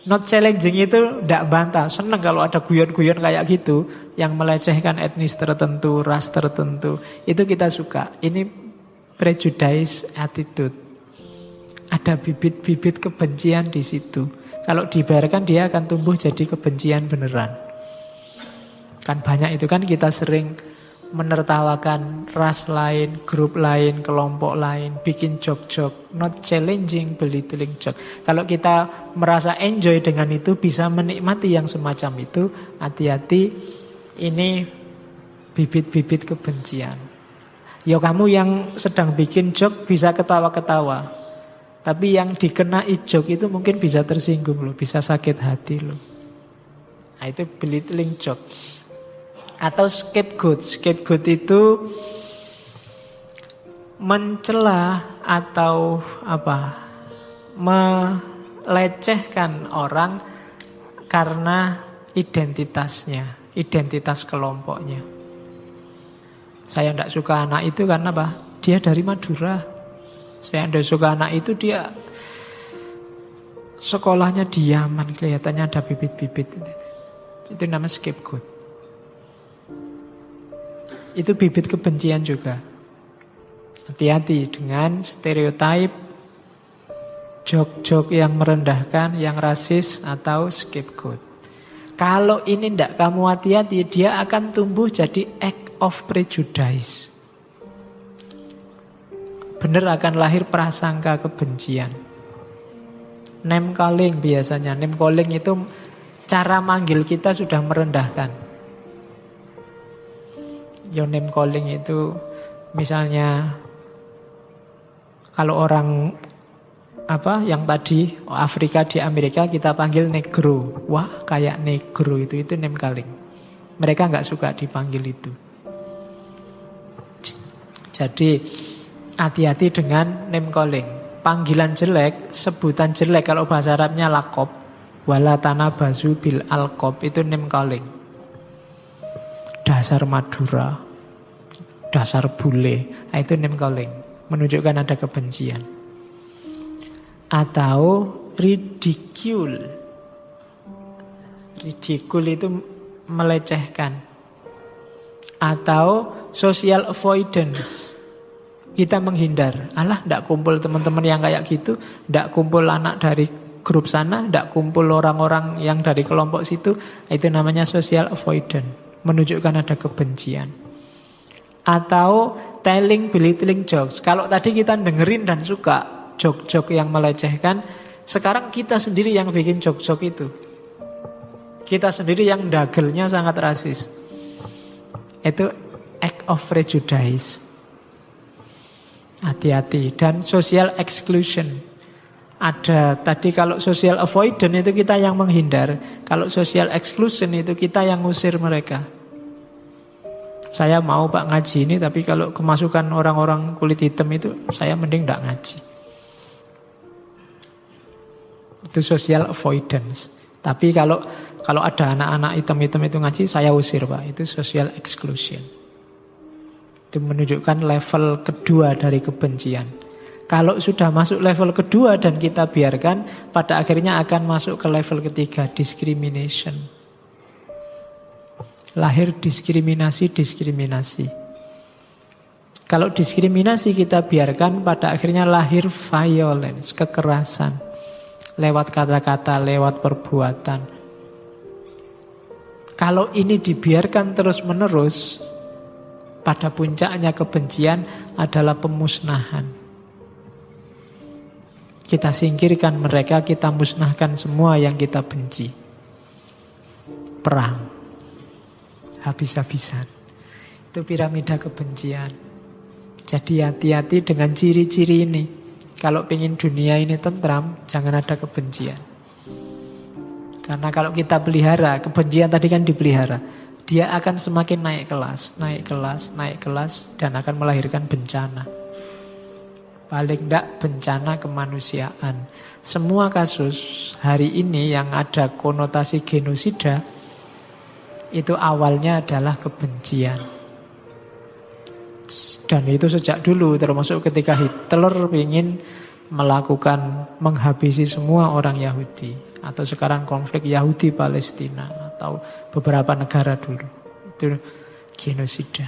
Not challenging itu tidak bantah. Senang kalau ada guyon-guyon kayak gitu yang melecehkan etnis tertentu, ras tertentu. Itu kita suka. Ini prejudice attitude. Ada bibit-bibit kebencian di situ. Kalau dibiarkan dia akan tumbuh jadi kebencian beneran. Kan banyak itu kan kita sering menertawakan ras lain, grup lain, kelompok lain, bikin joke-joke, not challenging, belittling joke. Kalau kita merasa enjoy dengan itu, bisa menikmati yang semacam itu, hati-hati, ini bibit-bibit kebencian. Ya kamu yang sedang bikin joke bisa ketawa-ketawa, tapi yang dikenai joke itu mungkin bisa tersinggung loh, bisa sakit hati loh. Nah itu belittling joke. Atau scapegoat. Scapegoat itu mencela atau melecehkan orang karena identitasnya, identitas kelompoknya. Saya tidak suka anak itu karena apa? Dia dari Madura. Saya tidak suka anak itu, dia sekolahnya di Yaman, kelihatannya ada bibit-bibit. Itu namanya scapegoat. Itu bibit kebencian juga. Hati-hati dengan stereotip, joke-joke yang merendahkan, yang rasis, atau scapegoat. Kalau ini tidak kamu hati-hati, dia akan tumbuh jadi act of prejudice. Benar akan lahir prasangka kebencian. Name calling biasanya. Name calling itu cara manggil kita sudah merendahkan. Your name calling itu misalnya kalau orang yang tadi Afrika di Amerika kita panggil negro. Wah, kayak negro itu name calling. Mereka nggak suka dipanggil itu. Jadi hati-hati dengan name calling. panggilan jelek, sebutan jelek kalau bahasa Arabnya lakob, wala tanabazu bil alqab, itu name calling. Dasar Madura, dasar bule, itu name calling, menunjukkan ada kebencian. Atau ridicule. Ridicule itu melecehkan. Atau social avoidance. Kita menghindar. Alah, ndak kumpul teman-teman yang kayak gitu, ndak kumpul anak dari grup sana, ndak kumpul orang-orang yang dari kelompok situ. Itu namanya social avoidance, menunjukkan ada kebencian. Atau telling, belittling jokes. Kalau tadi kita dengerin dan suka jok-jok yang melecehkan, sekarang kita sendiri yang bikin jok-jok itu. Kita sendiri yang dagelnya sangat rasis. Itu act of prejudice. Hati-hati. Dan social exclusion. Ada tadi kalau social avoidance itu kita yang menghindar. Kalau social exclusion itu kita yang ngusir mereka. Saya mau Pak ngaji ini, tapi kalau kemasukan orang-orang kulit hitam itu saya mending tidak ngaji. Itu social avoidance. Tapi kalau ada anak-anak hitam-hitam itu ngaji, saya usir Pak. Itu social exclusion. Itu menunjukkan level kedua dari kebencian. Kalau sudah masuk level kedua dan kita biarkan, pada akhirnya akan masuk ke level ketiga, discrimination. Lahir diskriminasi. Kalau diskriminasi kita biarkan, pada akhirnya lahir violence, kekerasan. Lewat kata-kata, lewat perbuatan. Kalau ini dibiarkan terus-menerus, pada puncaknya kebencian adalah pemusnahan. Kita singkirkan mereka, kita musnahkan semua yang kita benci. Perang. Habis-habisan. Itu piramida kebencian. Jadi hati-hati dengan ciri-ciri ini. Kalau ingin dunia ini tentram, jangan ada kebencian. Karena kalau kita pelihara, kebencian tadi kan dipelihara, dia akan semakin naik kelas, dan akan melahirkan bencana. Paling tidak bencana kemanusiaan. Semua kasus hari ini yang ada konotasi genosida, itu awalnya adalah kebencian. Dan itu sejak dulu, termasuk ketika Hitler ingin menghabisi semua orang Yahudi. Atau sekarang konflik Yahudi-Palestina, atau beberapa negara dulu. Itu genosida.